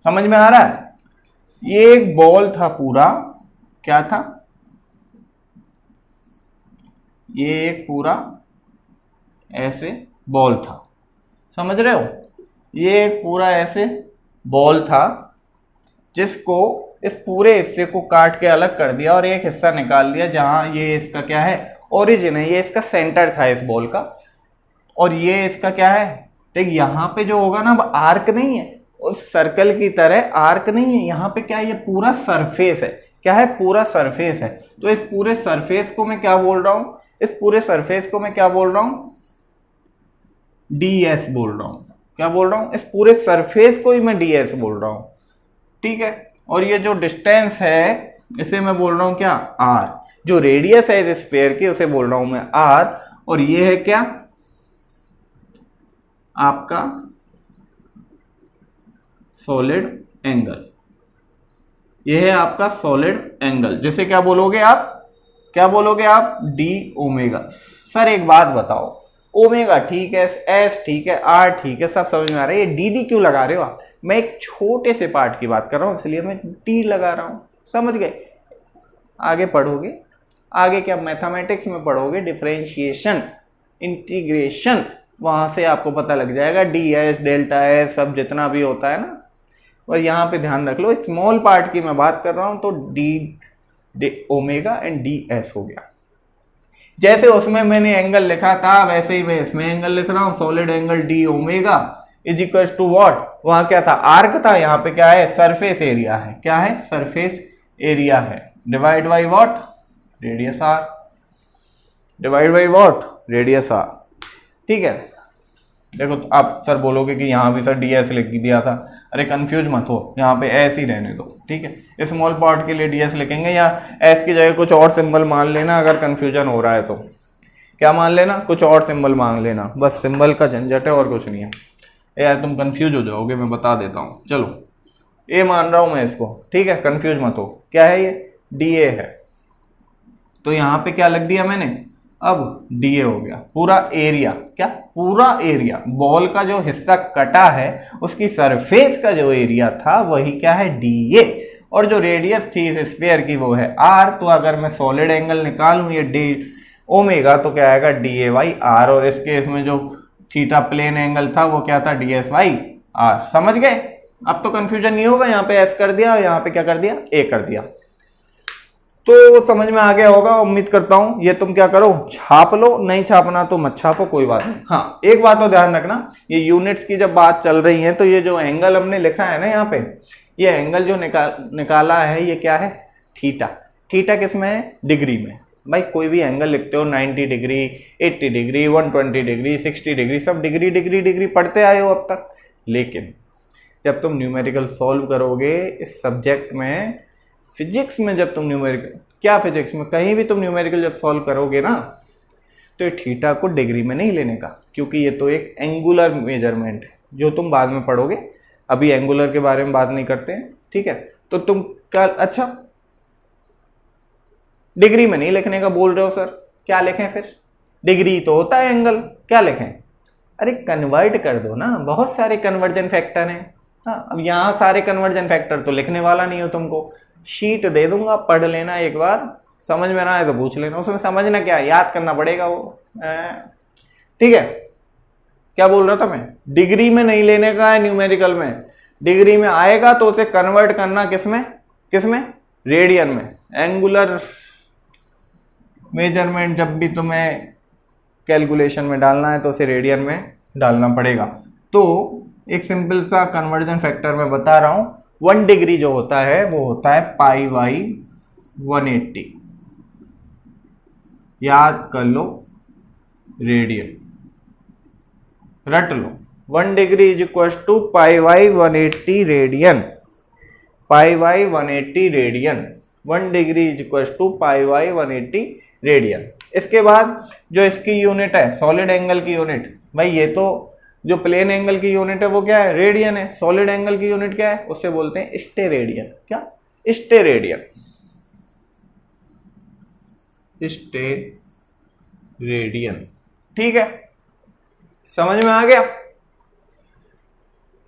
समझ में आ रहा है, ये एक बॉल था पूरा। क्या था, ये एक पूरा ऐसे बॉल था। समझ रहे हो, ये एक पूरा ऐसे बॉल था, जिसको इस पूरे हिस्से को काट के अलग कर दिया, और एक हिस्सा निकाल दिया जहां ये इसका क्या है, ओरिजिन है। ये इसका सेंटर था इस बॉल का, और ये इसका क्या है, देख यहां पे जो होगा ना, वो आर्क नहीं है, उस सर्कल की तरह आर्क नहीं है। यहाँ पे क्या है, ये पूरा सरफेस है। क्या है, पूरा सरफेस है। तो इस पूरे सरफेस को मैं क्या बोल रहा हूं, इस पूरे सरफेस को मैं क्या बोल रहा हूं, ds बोल रहा हूं। क्या बोल रहा हूं, इस पूरे सरफेस को ही मैं ds बोल रहा हूं। ठीक है, और ये जो डिस्टेंस है इसे मैं बोल रहा हूं क्या, r। जो रेडियस है इस स्फीयर की उसे बोल रहा हूं मैं r, और ये है क्या आपका सॉलिड एंगल, ये है आपका सॉलिड एंगल, जिसे क्या बोलोगे आप, क्या बोलोगे आप, डी ओमेगा। सर एक बात बताओ, ओमेगा ठीक है, एस ठीक है, आर ठीक है, सब समझ में आ रहा है, ये डी डी क्यों लगा रहे हो आप? मैं एक छोटे से पार्ट की बात कर रहा हूं इसलिए मैं डी लगा रहा हूं, समझ गए? आगे पढ़ोगे, आगे क्या मैथमेटिक्स में पढ़ोगे, डिफरेंशिएशन, इंटीग्रेशन, वहां से आपको पता लग जाएगा डी एस, डेल्टा एस, सब जितना भी होता है ना। और यहाँ पे ध्यान रख लो, स्मॉल पार्ट की मैं बात कर रहा हूं, तो D omega and D S हो गया। जैसे उसमें मैंने एंगल लिखा था वैसे ही मैं इसमें एंगल लिख रहा हूं, solid angle D omega is equal to what, वहां क्या था, आर्क था, यहाँ पे क्या है, सरफेस एरिया है, क्या है, सरफेस एरिया है, divide by what, radius R, divide by what, radius R. ठीक है, देखो आप सर बोलोगे कि यहाँ भी सर डी एस लिख दिया था, अरे कंफ्यूज मत हो, यहाँ पे एस ही रहने दो, ठीक है, स्मॉल पार्ट के लिए डी एस लिखेंगे, या एस की जगह कुछ और सिंबल मान लेना अगर कंफ्यूजन हो रहा है तो, क्या मान लेना, कुछ और सिंबल मान लेना, बस सिंबल का झंझट है और कुछ नहीं है यार, तुम कंफ्यूज हो जाओगे, मैं बता देता हूँ। चलो ए मान रहा हूँ मैं इसको, ठीक है, कंफ्यूज मत हो, क्या है ये, डी ए है, तो यहाँ पे क्या लग दिया मैंने, अब डी ए हो गया, पूरा एरिया, क्या, पूरा एरिया, बॉल का जो हिस्सा कटा है उसकी सरफेस का जो एरिया था वही क्या है, डी ए, और जो रेडियस थी इस स्फीयर की वो है आर, तो अगर मैं सॉलिड एंगल निकालूं ये डी ओमेगा तो क्या आएगा, डी ए बाई आर, और इस केस में जो थीटा प्लेन एंगल था वो क्या था, डी एस बाई आर। समझ गए? अब तो कंफ्यूजन नहीं होगा, यहाँ पे एस कर दिया और यहाँ पे क्या कर दिया, ए कर दिया, तो समझ में आ गया होगा उम्मीद करता हूं। ये तुम क्या करो, छाप लो, नहीं छापना तो मत छापो, कोई बात नहीं। हाँ एक बात तो ध्यान रखना, ये यूनिट्स की जब बात चल रही है तो ये जो एंगल हमने लिखा है ना यहाँ पे, ये एंगल जो निकाला है ये क्या है, थीटा। थीटा किस में है, डिग्री में। भाई कोई भी एंगल लिखते हो 90 डिग्री, 80 डिग्री, 120 डिग्री, 60 डिग्री, सब डिग्री डिग्री डिग्री पढ़ते आए हो अब तक। लेकिन जब तुम न्यूमेरिकल सॉल्व करोगे इस सब्जेक्ट में, फिजिक्स में, जब तुम न्यूमेरिकल, क्या फिजिक्स में, कहीं भी तुम न्यूमेरिकल जब सॉल्व करोगे ना, तो थीटा को डिग्री में नहीं लेने का, क्योंकि ये तो एक एंगुलर मेजरमेंट है जो तुम बाद में पढ़ोगे, अभी एंगुलर के बारे में बात नहीं करते हैं, ठीक है। तो तुम कल, अच्छा डिग्री में नहीं लिखने का बोल रहे हो सर, क्या लिखें फिर, डिग्री तो होता है एंगल, क्या लिखें, अरे कन्वर्ट कर दो ना, बहुत सारे कन्वर्जन फैक्टर हैं। हाँ अब यहाँ सारे कन्वर्जन फैक्टर तो लिखने वाला नहीं हो तुमको, शीट दे दूंगा, पढ़ लेना एक बार, समझ में ना आए तो पूछ लेना, उसमें समझना क्या है, याद करना पड़ेगा वो, ठीक है। क्या बोल रहा था मैं, डिग्री में नहीं लेने का है न्यूमेरिकल में, डिग्री में आएगा तो उसे कन्वर्ट करना किसमें, किसमें, रेडियन में। एंगुलर मेजरमेंट जब भी तुम्हें कैलकुलेशन में डालना है तो उसे रेडियन में डालना पड़ेगा। तो एक सिंपल सा कन्वर्जन फैक्टर मैं बता रहा हूं, 1 डिग्री जो होता है वो होता है पाई बाई 180, याद कर लो, रेडियन रट लो, 1 degree is equal to pi by 180 radian, pi by 180 radian, 1 degree is equal to pi by 180 radian. इसके बाद जो इसकी यूनिट है, सॉलिड एंगल की यूनिट, भाई ये तो जो प्लेन एंगल की यूनिट है वो क्या है, रेडियन है, सॉलिड एंगल की यूनिट क्या है, उससे बोलते हैं स्टेरेडियन, क्या, स्टेरेडियन, स्टेरेडियन, ठीक है, समझ में आ गया।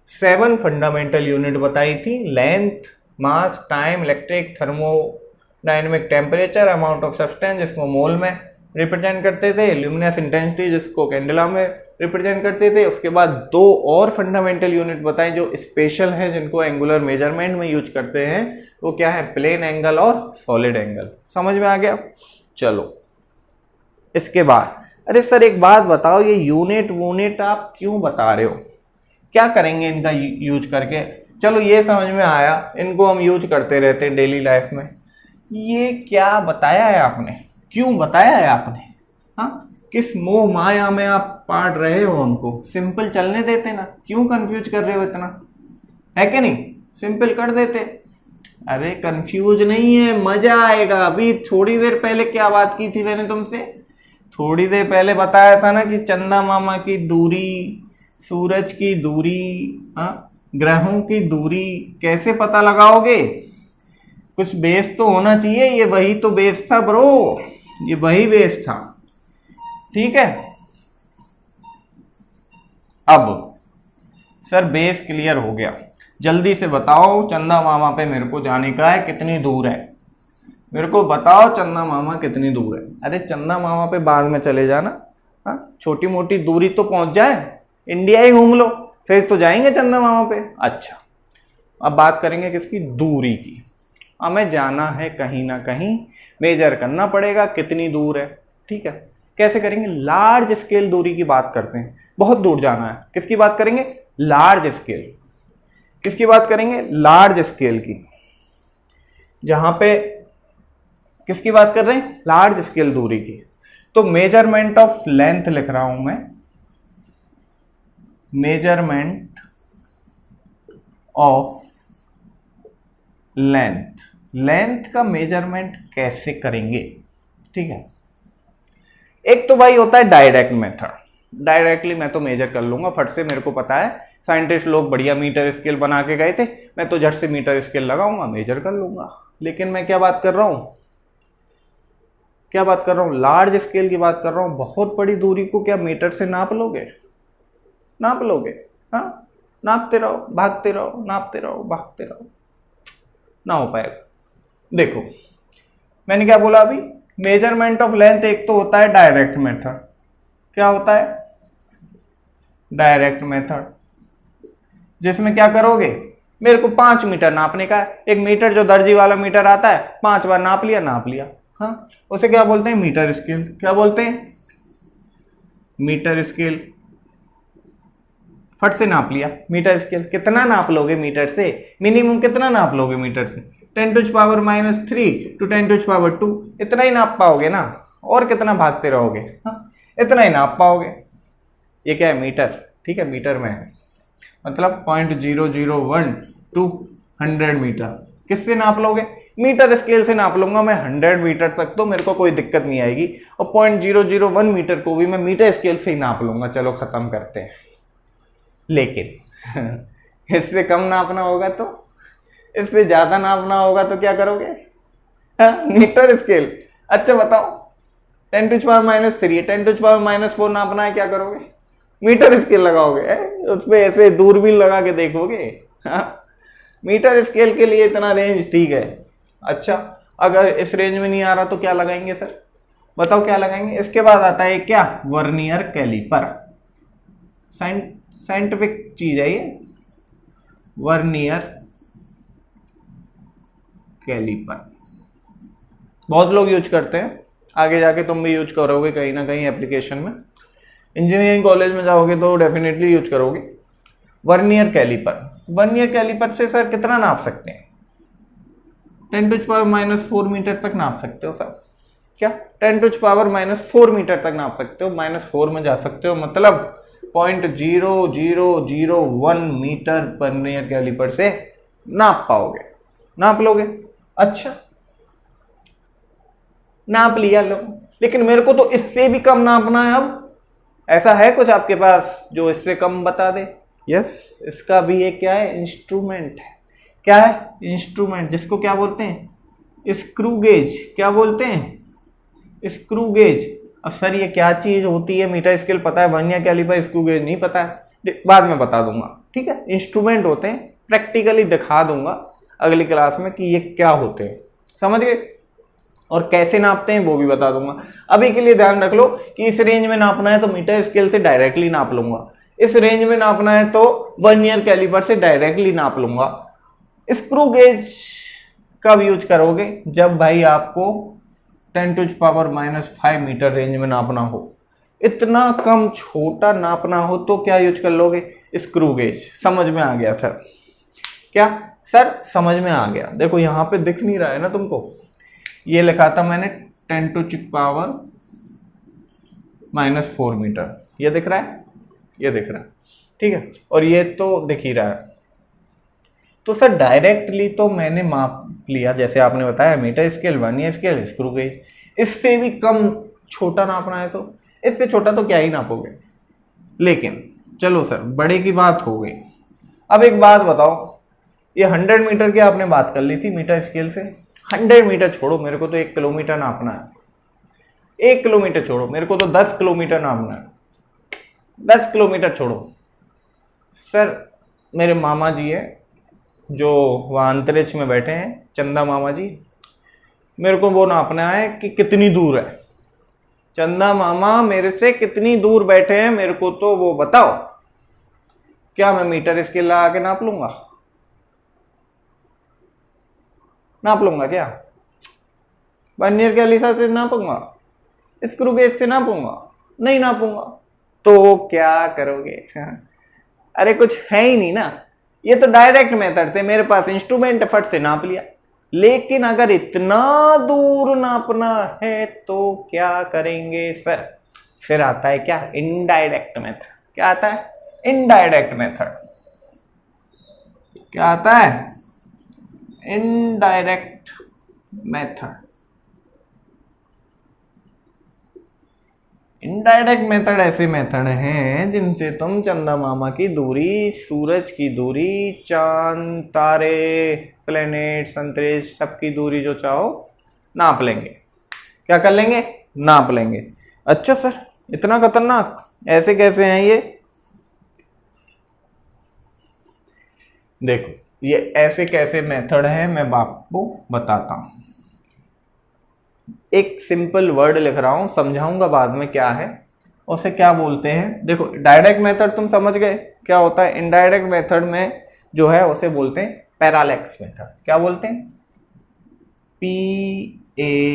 7 फंडामेंटल यूनिट बताई थी, length, mass, time, electric, thermodynamic, temperature, amount of substance जिसको मोल में रिप्रेजेंट करते थे, ल्यूमिनस इंटेंसिटी जिसको कैंडेला में रिप्रेजेंट करते थे। उसके बाद 2 और फंडामेंटल यूनिट बताएं जो स्पेशल है, जिनको एंगुलर मेजरमेंट में यूज करते हैं, वो क्या है, प्लेन एंगल और सॉलिड एंगल। समझ में आ गया? चलो इसके बाद, अरे सर एक बात बताओ, ये यूनिट वूनिट आप क्यों बता रहे हो, क्या करेंगे इनका यूज करके? चलो ये समझ में आया, इनको हम यूज करते रहते हैं डेली लाइफ में। ये क्या बताया है आपने, क्यों बताया है आपने, हाँ किस मोह माया में आप पढ़ रहे हो हमको? सिंपल चलने देते ना, क्यों कंफ्यूज कर रहे हो इतना, है कि नहीं, सिंपल कर देते। अरे कंफ्यूज नहीं है, मजा आएगा। अभी थोड़ी देर पहले क्या बात की थी मैंने तुमसे? थोड़ी देर पहले बताया था ना कि चंदा मामा की दूरी, सूरज की दूरी, हाँ, ग्रहों की दूरी कैसे पता लगाओगे? कुछ बेस तो होना चाहिए। ये वही तो बेस था ब्रो, ये वही बेस था। ठीक है, अब सर बेस क्लियर हो गया। जल्दी से बताओ चंदा मामा पे मेरे को जाने का है, कितनी दूर है? मेरे को बताओ चंदा मामा कितनी दूर है। अरे चंदा मामा पे बाद में चले जाना, हाँ, छोटी मोटी दूरी तो पहुंच जाए, इंडिया ही घूम लो, फिर तो जाएंगे चंदा मामा पे। अच्छा, अब बात करेंगे किसकी? दूरी की। हमें जाना है कहीं ना कहीं, मेजर करना पड़ेगा कितनी दूर है। ठीक है, कैसे करेंगे? लार्ज स्केल दूरी की बात करते हैं। बहुत दूर जाना है, किसकी बात करेंगे? Large scale. किसकी बात करेंगे? लार्ज स्केल की। जहां पे किसकी बात कर रहे हैं? लार्ज स्केल दूरी की। तो मेजरमेंट ऑफ लेंथ लिख रहा हूं मैं, मेजरमेंट ऑफ लेंथ। लेंथ का मेजरमेंट कैसे करेंगे? ठीक है, एक तो भाई होता है डायरेक्ट मेथड। डायरेक्टली मैं तो मेजर कर लूंगा फट से, मेरे को पता है साइंटिस्ट लोग बढ़िया मीटर स्केल बना के गए थे, मैं तो झट से मीटर स्केल लगाऊंगा, मेजर कर लूंगा। लेकिन मैं क्या बात कर रहा हूं? क्या बात कर रहा हूं? लार्ज स्केल की बात कर रहा हूं। बहुत बड़ी दूरी को क्या मीटर से नाप लोगे? नाप लोगे? हाँ, नापते रहो भागते रहो, नापते रहो भागते रहो, ना हो पाएगा। देखो मैंने क्या बोला अभी? मेजरमेंट ऑफ लेंथ एक तो होता है डायरेक्ट मेथड। क्या होता है? डायरेक्ट मेथड, जिसमें क्या करोगे? मेरे को 5 मीटर नापने का है। एक मीटर जो दर्जी वाला मीटर आता है, 5 बार नाप लिया, नाप लिया। हाँ, उसे क्या बोलते हैं? Metre scale. क्या बोलते हैं? Metre scale. फट से नाप लिया मीटर स्केल। कितना नाप लोगे मीटर से? मिनिमम कितना नाप लोगे मीटर से? 10⁻³ टू 10⁻², इतना ही नाप पाओगे ना, और कितना भागते रहोगे? हाँ, इतना ही नाप पाओगे। ये क्या है? मीटर। ठीक है, मीटर में है, मतलब 0.001 टू 100 मीटर। किससे नाप लोगे? मीटर स्केल से नाप लूंगा मैं 100 मीटर तक, तो मेरे को कोई दिक्कत नहीं आएगी। और 0.001 मीटर को भी मैं मीटर स्केल से ही नाप लूंगा। चलो खत्म करते हैं। लेकिन इससे कम नापना होगा तो, इससे ज्यादा नापना होगा तो क्या करोगे? हाँ, मीटर स्केल। अच्छा बताओ, 10⁻³ है, 10⁻⁴ नापना है, क्या करोगे? मीटर स्केल लगाओगे, उस पर ऐसे दूरबीन लगा के देखोगे। हाँ, मीटर स्केल के लिए इतना रेंज ठीक है। अच्छा, अगर इस रेंज में नहीं आ रहा तो क्या लगाएंगे सर? बताओ क्या लगाएंगे? इसके बाद आता है क्या? Vernier caliper. साइंटिफिक चीज है ये, वर्नियर कैलिपर। बहुत लोग यूज करते हैं, आगे जाके तुम भी यूज करोगे कहीं ना कहीं एप्लीकेशन में। इंजीनियरिंग कॉलेज में जाओगे तो डेफिनेटली यूज करोगे वर्नियर कैलिपर। वर्नियर कैलिपर से सर कितना नाप सकते हैं? 10⁻⁴ मीटर तक नाप सकते हो सर। क्या? 10⁻⁴ मीटर तक नाप सकते हो, -4 में जा सकते हो, मतलब 0.0001 मीटर वर्नियर कैलिपर से नाप पाओगे, नाप लोगे। अच्छा, नाप लिया लो, लेकिन मेरे को तो इससे भी कम नापना है। अब ऐसा है कुछ आपके पास जो इससे कम बता दे? यस, इसका भी एक क्या है? इंस्ट्रूमेंट है। क्या है? इंस्ट्रूमेंट, जिसको क्या बोलते हैं? Screw gauge. क्या बोलते हैं? Screw gauge. अब सर ये क्या चीज होती है? मीटर स्केल पता है, वर्नियर कैलिपर, स्क्रू गेज नहीं पता है, बाद में बता दूंगा। ठीक है, इंस्ट्रूमेंट होते हैं, प्रैक्टिकली दिखा दूंगा अगली क्लास में कि ये क्या होते हैं, समझ गए? और कैसे नापते हैं वो भी बता दूंगा। अभी के लिए ध्यान रख लो कि इस रेंज में नापना है तो मीटर स्केल से डायरेक्टली नाप लूंगा, इस रेंज में नापना है तो वर्नियर कैलिपर से डायरेक्टली नाप लूंगा। स्क्रू गेज कब यूज करोगे? जब भाई आपको 10⁻⁵ मीटर रेंज में नापना हो, इतना कम छोटा नापना हो तो क्या यूज कर लोगे? Screw gauge. समझ में आ गया सर? क्या सर समझ में आ गया? देखो यहां पे दिख नहीं रहा है ना तुमको, ये लिखा था मैंने 10⁻⁴ मीटर, ये दिख रहा है? ये दिख रहा है, ठीक है, और ये तो दिख ही रहा है। तो सर डायरेक्टली तो मैंने लिया, जैसे आपने बताया metre scale, vernier scale, screw gauge. इससे भी कम छोटा नापना है तो इससे छोटा तो क्या ही नापोगे। लेकिन चलो सर, बड़े की बात हो गई। अब एक बात बताओ, ये 100 मीटर की आपने बात कर ली थी मीटर स्केल से। 100 मीटर छोड़ो, मेरे को तो 1 किलोमीटर नापना है। 1 किलोमीटर छोड़ो, मेरे को तो 10 किलोमीटर नापना है। 10 किलोमीटर छोड़ो सर, मेरे मामा जी है जो वहाँ अंतरिक्ष में बैठे हैं, चंदा मामा जी, मेरे को वो नापना है कि कितनी दूर है। चंदा मामा मेरे से कितनी दूर बैठे हैं, मेरे को तो वो बताओ। क्या मैं मीटर स्केल लगा के नाप लूंगा? नाप लूंगा क्या? वर्नियर कैलिपर से नापूंगा? स्क्रू गेज से नापूंगा? नहीं नापूंगा। तो क्या करोगे? अरे कुछ है ही नहीं ना। ये तो डायरेक्ट मेथड थे, मेरे पास इंस्ट्रूमेंट फट से नाप लिया। लेकिन अगर इतना दूर नापना है तो क्या करेंगे सर? फिर आता है क्या? Indirect method. क्या आता है? Indirect method. क्या आता है? Indirect method. इनडायरेक्ट मेथड ऐसे मेथड हैं जिनसे तुम चंदा मामा की दूरी, सूरज की दूरी, चांद, तारे, प्लेनेट्स, अंतरिक्ष, सबकी दूरी जो चाहो नाप लेंगे। क्या कर लेंगे? नाप लेंगे। अच्छा सर, इतना खतरनाक? ऐसे कैसे हैं ये? देखो, ये ऐसे कैसे मेथड है मैं आपको बताता हूं। एक सिंपल वर्ड लिख रहा हूं, समझाऊंगा बाद में क्या है, उसे क्या बोलते हैं। देखो, डायरेक्ट मेथड तुम समझ गए क्या होता है। इनडायरेक्ट मेथड में जो है उसे बोलते हैं पैरालैक्स मेथड। क्या बोलते हैं? PARA,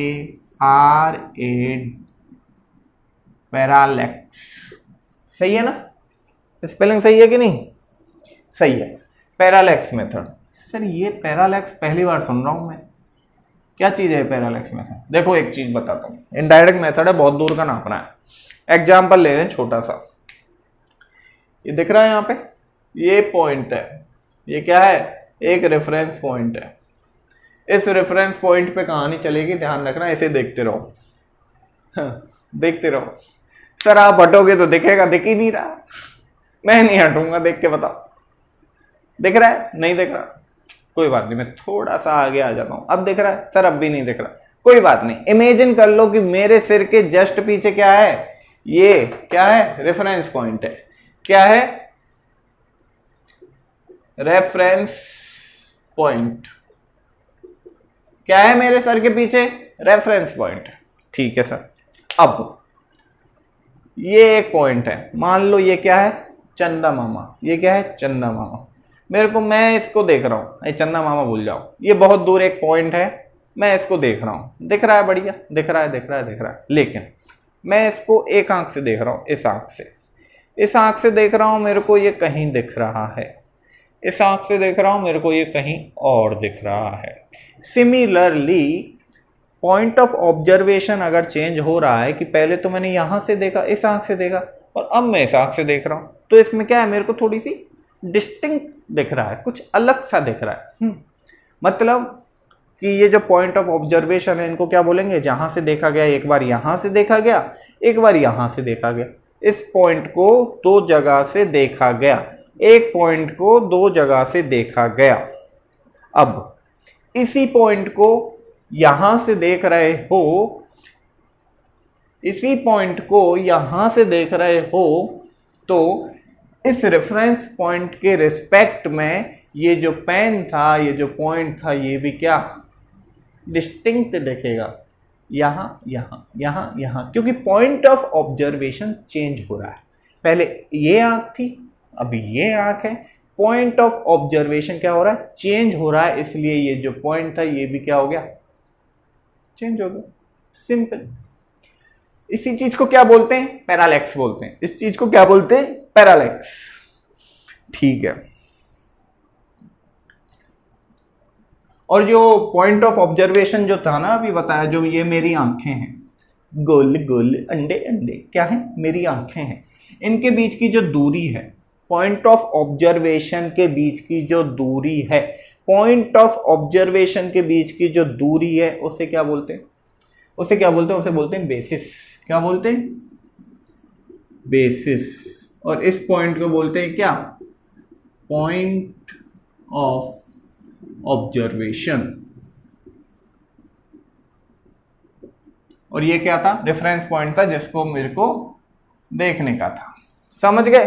parallax. सही है ना? स्पेलिंग सही है कि नहीं? सही है। Parallax method. सर ये पैरालैक्स पहली बार सुन रहा हूं मैं, क्या चीज है पैरालैक्स मेथड? देखो एक चीज बताता हूँ। इनडायरेक्ट मेथड है, बहुत दूर का नापना है। एग्जाम्पल ले रहे हैं छोटा सा। ये दिख रहा है यहाँ पे, ये पॉइंट है। ये क्या है? एक रेफरेंस पॉइंट है। इस रेफरेंस पॉइंट पे कहानी चलेगी, ध्यान रखना। इसे देखते रहो, देखते रहो। सर आप हटोगे तो दिखेगा, दिख ही नहीं रहा। मैं नहीं हटूंगा, देख के बताओ दिख रहा है? नहीं दिख रहा? कोई बात नहीं, मैं थोड़ा सा आगे आ जाता हूं। अब दिख रहा है? सर अब भी नहीं दिख रहा। कोई बात नहीं, इमेजिन कर लो कि मेरे सिर के जस्ट पीछे क्या है? ये क्या है? रेफरेंस पॉइंट है। क्या है? Reference point. क्या है मेरे सर के पीछे? Reference point. ठीक है सर। अब ये एक पॉइंट है, मान लो ये क्या है? चंदा मामा। ये क्या है? चंदा मामा। मेरे को, मैं इसको देख रहा हूँ, चंदा मामा भूल जाओ। ये बहुत दूर एक पॉइंट है, मैं इसको देख रहा हूँ। दिख रहा है? बढ़िया दिख रहा है, दिख रहा है, दिख रहा है। लेकिन मैं इसको एक आंख से देख रहा हूँ, इस आंख से। इस आंख से देख रहा हूँ, मेरे को ये कहीं दिख रहा है। इस आंख से देख रहा हूँ, मेरे को ये कहीं और दिख रहा है। सिमिलरली पॉइंट ऑफ ऑब्जर्वेशन अगर चेंज हो रहा है कि पहले तो मैंने यहां से देखा, इस आंख से देखा, और अब मैं इस आंख से देख रहा हूं, तो इसमें क्या है? मेरे को थोड़ी सी डिस्टिंक्ट दिख रहा है, कुछ अलग सा दिख रहा है। मतलब कि ये जो पॉइंट ऑफ ऑब्जर्वेशन है, इनको क्या बोलेंगे? जहां से देखा गया, एक बार यहां से देखा गया, एक बार यहां से देखा गया। इस पॉइंट को दो जगह से देखा गया, एक पॉइंट को दो जगह से देखा गया। अब इसी पॉइंट को यहां से देख रहे हो, इसी पॉइंट को यहां से देख रहे हो, तो इस रेफरेंस पॉइंट के रिस्पेक्ट में ये जो पेन था, ये जो पॉइंट था, ये भी क्या? डिस्टिंक्ट दिखेगा। यहां यहां यहां यहां, क्योंकि पॉइंट ऑफ ऑब्जर्वेशन चेंज हो रहा है। पहले ये आंख थी, अभी ये आंख है। पॉइंट ऑफ ऑब्जर्वेशन क्या हो रहा है? चेंज हो रहा है। इसलिए ये जो पॉइंट था, ये भी क्या हो गया? चेंज हो गया। सिंपल। इसी चीज को क्या बोलते हैं? पैरालैक्स बोलते हैं। इस चीज को क्या बोलते हैं? पैरालैक्स। ठीक है। और जो पॉइंट ऑफ ऑब्जर्वेशन जो था ना अभी बताया, जो ये मेरी आंखें हैं, गोल गोल अंडे अंडे, क्या है? मेरी आंखें हैं। इनके बीच की जो दूरी है, पॉइंट ऑफ ऑब्जर्वेशन के बीच की जो दूरी है, पॉइंट ऑफ ऑब्जर्वेशन के बीच की जो दूरी है उसे क्या बोलते हैं? उसे क्या बोलते हैं? उसे बोलते हैं बेसिस। क्या बोलते हैं? बेसिस। और इस पॉइंट को बोलते हैं क्या? Point of observation. और ये क्या था? रेफरेंस पॉइंट था जिसको मेरे को देखने का था। समझ गए?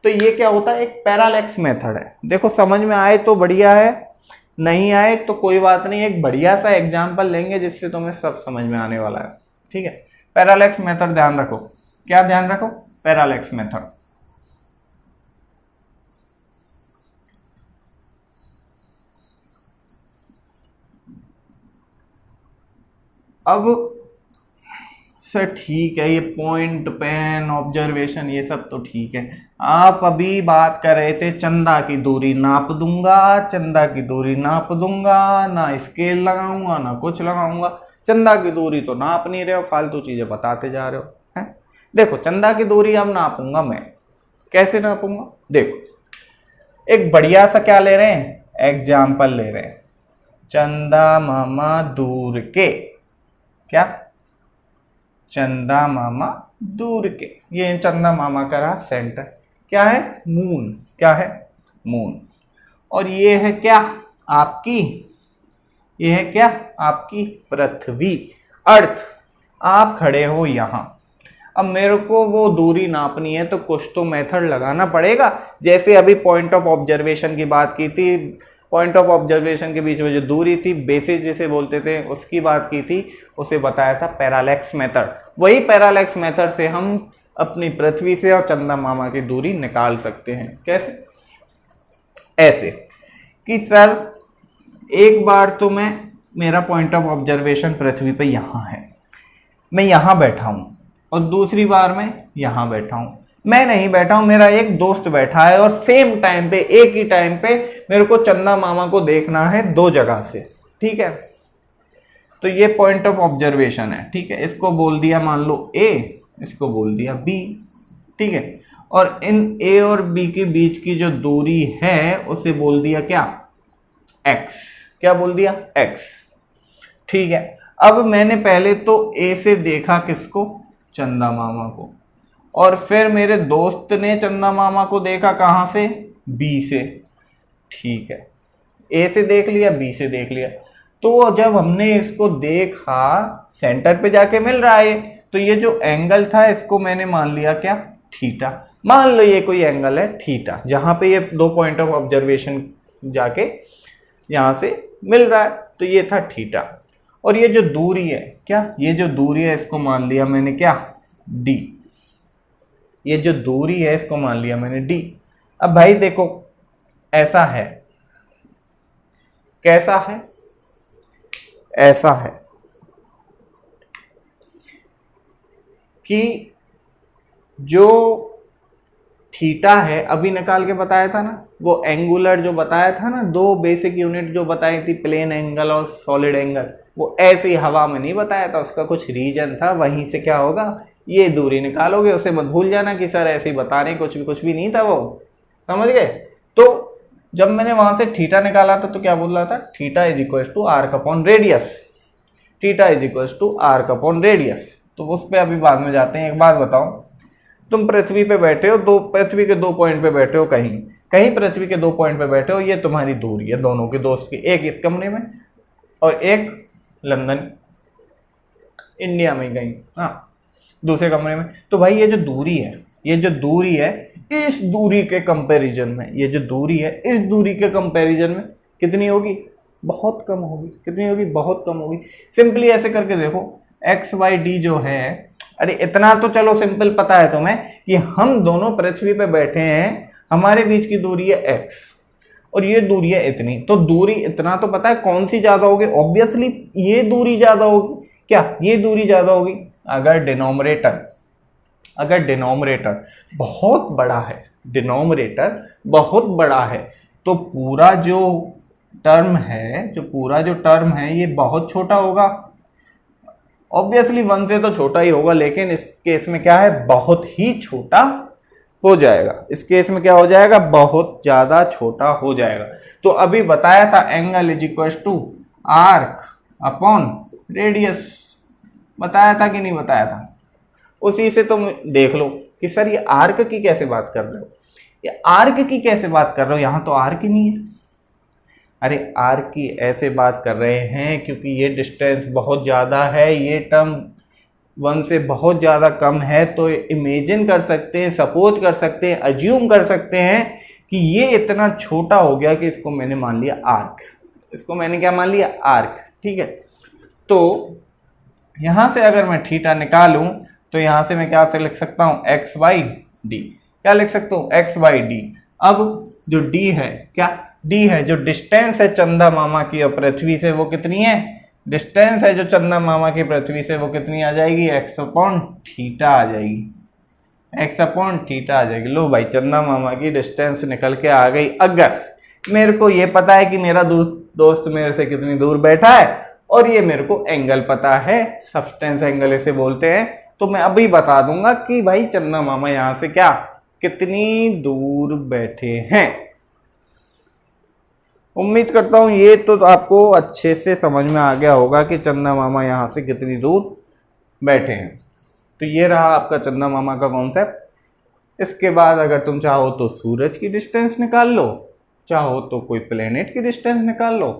तो ये क्या होता है? एक पैरालेक्स मेथड है। देखो समझ में आए तो बढ़िया है, नहीं आए तो कोई बात नहीं, एक बढ़िया सा एग्जांपल लेंगे जिससे तुम्हें सब समझ में आने वाला है। ठीक है, पैरालेक्स मेथड ध्यान रखो। क्या ध्यान रखो? Parallax method. अब सर ठीक है, ये पॉइंट, पेन, ऑब्जर्वेशन, ये सब तो ठीक है। आप अभी बात कर रहे थे चंदा की दूरी नाप दूंगा, चंदा की दूरी नाप दूंगा, ना स्केल लगाऊंगा ना कुछ लगाऊंगा। चंदा की दूरी तो नाप नहीं रहे हो, फालतू चीजें बताते जा रहे हो हैं। देखो चंदा की दूरी अब नापूंगा मैं। कैसे नापूंगा? देखो एक बढ़िया सा क्या ले रहे हैं? एग्जाम्पल ले रहे हैं। चंदा मामा दूर के, क्या? चंदा मामा दूर के। ये चंदा मामा का रहा सेंटर। क्या है? मून। क्या है? मून। और ये है क्या? आपकी, ये है क्या? आपकी पृथ्वी, अर्थ। आप खड़े हो यहां। अब मेरे को वो दूरी नापनी है तो कुछ तो मेथड लगाना पड़ेगा। जैसे अभी पॉइंट ऑफ ऑब्जर्वेशन की बात की थी, पॉइंट ऑफ ऑब्जर्वेशन के बीच में जो दूरी थी, बेसिस जिसे बोलते थे, उसकी बात की थी, उसे बताया था पैरालेक्स मेथड। वही पैरालेक्स मेथड से हम अपनी पृथ्वी से और चंदा मामा की दूरी निकाल सकते हैं। कैसे? ऐसे कि सर एक बार तो मैं, मेरा पॉइंट ऑफ ऑब्जर्वेशन पृथ्वी पे यहां है, मैं यहां बैठा हूं, और दूसरी बार मैं यहां बैठा हूं। मैं नहीं बैठा हूं, मेरा एक दोस्त बैठा है, और सेम टाइम पे, एक ही टाइम पे मेरे को चंदा मामा को देखना है दो जगह से। ठीक है, तो ये पॉइंट ऑफ ऑब्जर्वेशन है। ठीक है, इसको बोल दिया मान लो A, इसको बोल दिया B। ठीक है, और इन A और B के बीच की जो दूरी है उसे बोल दिया क्या? X। क्या बोल दिया? X। ठीक है, अब मैंने पहले तो A से देखा किसको? चंदा मामा को। और फिर मेरे दोस्त ने चंदा मामा को देखा कहां से? B से। ठीक है, A से देख लिया, B से देख लिया। तो जब हमने इसको देखा, सेंटर पे जाके मिल रहा है, तो ये जो एंगल था इसको मैंने मान लिया क्या? थीटा। मान लो ये कोई एंगल है थीटा, जहां पे ये दो पॉइंट ऑफ ऑब्जर्वेशन जाके यहां से मिल रहा है, तो ये था थीटा। और ये जो दूरी है, क्या? ये जो दूरी है इसको मान लिया मैंने क्या? D। ये जो दूरी है इसको मान लिया मैंने D। अब भाई देखो ऐसा है, कैसा है? ऐसा है कि जो थीटा है अभी निकाल के बताया था ना, वो एंगुलर जो बताया था ना, दो बेसिक यूनिट जो बताई थी, प्लेन एंगल और सॉलिड एंगल, वो ऐसे ही हवा में नहीं बताया था, उसका कुछ रीजन था। वहीं से क्या होगा? ये दूरी निकालोगे। उसे मत भूल जाना कि सर ऐसे ही बता रहे, कुछ भी नहीं था वो। समझ गए? तो जब मैंने वहां से थीटा निकाला था तो क्या बोल रहा था? Theta is equal to arc upon radius. Theta is equal to arc upon radius. तो उस पर अभी बाद में जाते हैं। एक बात बताओ, तुम पृथ्वी पे बैठे हो, पृथ्वी के दो पॉइंट पे बैठे हो, कहीं पृथ्वी के दो पॉइंट पे बैठे हो, ये तुम्हारी दूरी है दोनों के दोस्त की। एक इस कमरे में और एक लंदन, इंडिया में कहीं, हाँ दूसरे कमरे में। तो भाई ये जो दूरी है, ये जो दूरी है, इस दूरी के कंपैरिजन में, ये जो दूरी है इस दूरी के कंपैरिजन में कितनी होगी? बहुत कम होगी। कितनी होगी? बहुत कम होगी। सिंपली ऐसे करके देखो, एक्स वाई डी जो है, अरे इतना तो चलो सिंपल पता है तुम्हें कि हम दोनों पृथ्वी पे बैठे हैं, हमारे बीच की दूरी है एक्स और ये दूरी है इतनी। तो दूरी इतना तो पता है, कौन सी ज्यादा होगी? ऑब्वियसली ये दूरी ज्यादा होगी। क्या ये दूरी ज्यादा होगी? अगर डिनोमिनेटर बहुत बड़ा है, डिनोमिनेटर बहुत बड़ा है, तो पूरा जो टर्म है ये बहुत छोटा होगा। ऑब्वियसली 1 से तो छोटा ही होगा, लेकिन इस केस में क्या है? बहुत ही छोटा हो जाएगा। इस केस में क्या हो जाएगा, बहुत ज्यादा छोटा हो जाएगा। तो अभी बताया था angle is equal to arc upon radius, बताया था कि नहीं बताया था? उसी से तुम देख लो कि सर ये आर्क की कैसे बात कर रहे हो, ये आर्क की कैसे बात कर रहे हो, यहां तो आर्क ही नहीं है। अरे आर्क की ऐसे बात कर रहे हैं क्योंकि ये डिस्टेंस बहुत ज़्यादा है, ये टर्म 1 से बहुत ज़्यादा कम है, तो इमेजिन कर सकते हैं, सपोज कर सकते हैं, अज्यूम कर सकते हैं कि ये इतना छोटा हो गया कि इसको मैंने मान लिया आर्क। इसको मैंने क्या मान लिया, आर्क। ठीक है, तो यहां से अगर मैं थीटा निकालूं तो यहां से मैं क्या से लिख सकता हूं, एक्स बाई डी। क्या लिख सकता हूं, एक्स बाई डी। अब जो डी है, क्या डी है, जो डिस्टेंस है चंदा मामा की और पृथ्वी से, वो कितनी है, डिस्टेंस है जो चंदा मामा की पृथ्वी से, वो कितनी आ जाएगी, एक्स अपॉन थीटा आ जाएगी, एक्स अपॉन थीटा आ जाएगी। लो भाई, चंदा मामा की डिस्टेंस निकल के आ गई। अगर मेरे को ये पता है कि मेरा दोस्त मेरे से कितनी दूर बैठा है और ये मेरे को एंगल पता है, सब्सटेंस एंगल इसे बोलते हैं, तो मैं अभी बता दूंगा कि भाई चंदा मामा यहां से क्या कितनी दूर बैठे हैं। उम्मीद करता हूं ये तो आपको अच्छे से समझ में आ गया होगा कि चंदा मामा यहां से कितनी दूर बैठे हैं। तो ये रहा आपका चंदा मामा का कॉन्सेप्ट। इसके बाद अगर तुम चाहो तो सूरज की डिस्टेंस निकाल लो, चाहो तो कोई प्लेनेट की डिस्टेंस निकाल लो।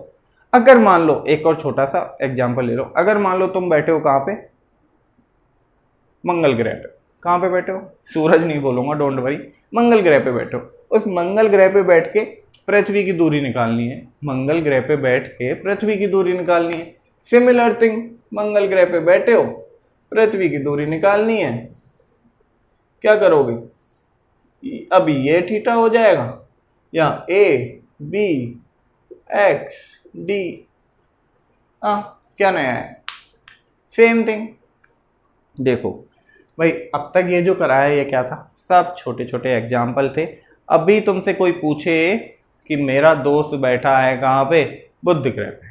अगर मान लो, एक और छोटा सा एग्जांपल ले लो, अगर मान लो तुम बैठे हो कहाँ पे, मंगल ग्रह पे। कहाँ पे बैठे हो, सूरज नहीं बोलूंगा, डोंट वरी, मंगल ग्रह पे बैठे हो। उस मंगल ग्रह पे बैठ के पृथ्वी की दूरी निकालनी है, मंगल ग्रह पे बैठ के पृथ्वी की दूरी निकालनी है। सिमिलर थिंग, मंगल ग्रह पे बैठे हो, पृथ्वी की दूरी निकालनी है, क्या करोगे, अब ये थीटा हो जाएगा, या ए बी एक्स डी, क्या नया है, सेम थिंग। देखो भाई, अब तक ये जो कराया ये क्या था, सब छोटे छोटे एग्जाम्पल थे। अभी तुमसे कोई पूछे कि मेरा दोस्त बैठा है कहाँ पे, बुध ग्रह पे,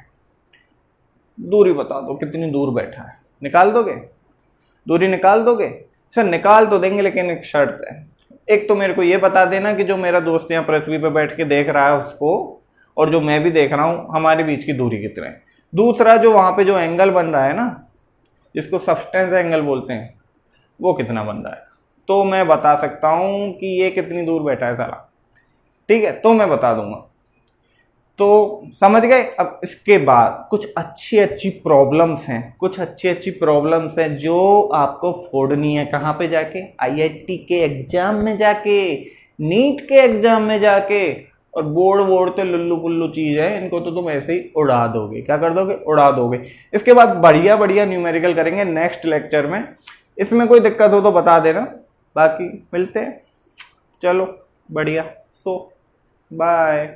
दूरी बता दो कितनी दूर बैठा है, निकाल दोगे, दूरी निकाल दोगे? सर निकाल तो देंगे, लेकिन एक शर्त है। एक तो मेरे को ये बता देना कि जो मेरा दोस्त यहाँ पृथ्वी पे बैठ के देख रहा है उसको, और जो मैं भी देख रहा हूँ, हमारे बीच की दूरी कितना है। दूसरा, जो वहां पे जो एंगल बन रहा है ना, जिसको सब्सटेंस एंगल बोलते हैं, वो कितना बन रहा है, तो मैं बता सकता हूं कि ये कितनी दूर बैठा है साला। ठीक है, तो मैं बता दूंगा। तो समझ गए। अब इसके बाद कुछ अच्छी अच्छी प्रॉब्लम्स हैं, कुछ अच्छी अच्छी प्रॉब्लम्स हैं जो आपको फोड़नी है, कहाँ पे जाके, आईआईटी के एग्जाम में जाके, नीट के एग्जाम में जाके। और बोर्ड तो लुल्लू पुल्लू चीज है, इनको तो तुम ऐसे ही उड़ा दोगे। क्या कर दोगे, उड़ा दोगे। इसके बाद बढ़िया बढ़िया न्यूमेरिकल करेंगे नेक्स्ट लेक्चर में। इसमें कोई दिक्कत हो तो बता देना, बाकी मिलते हैं। चलो बढ़िया, सो बाय।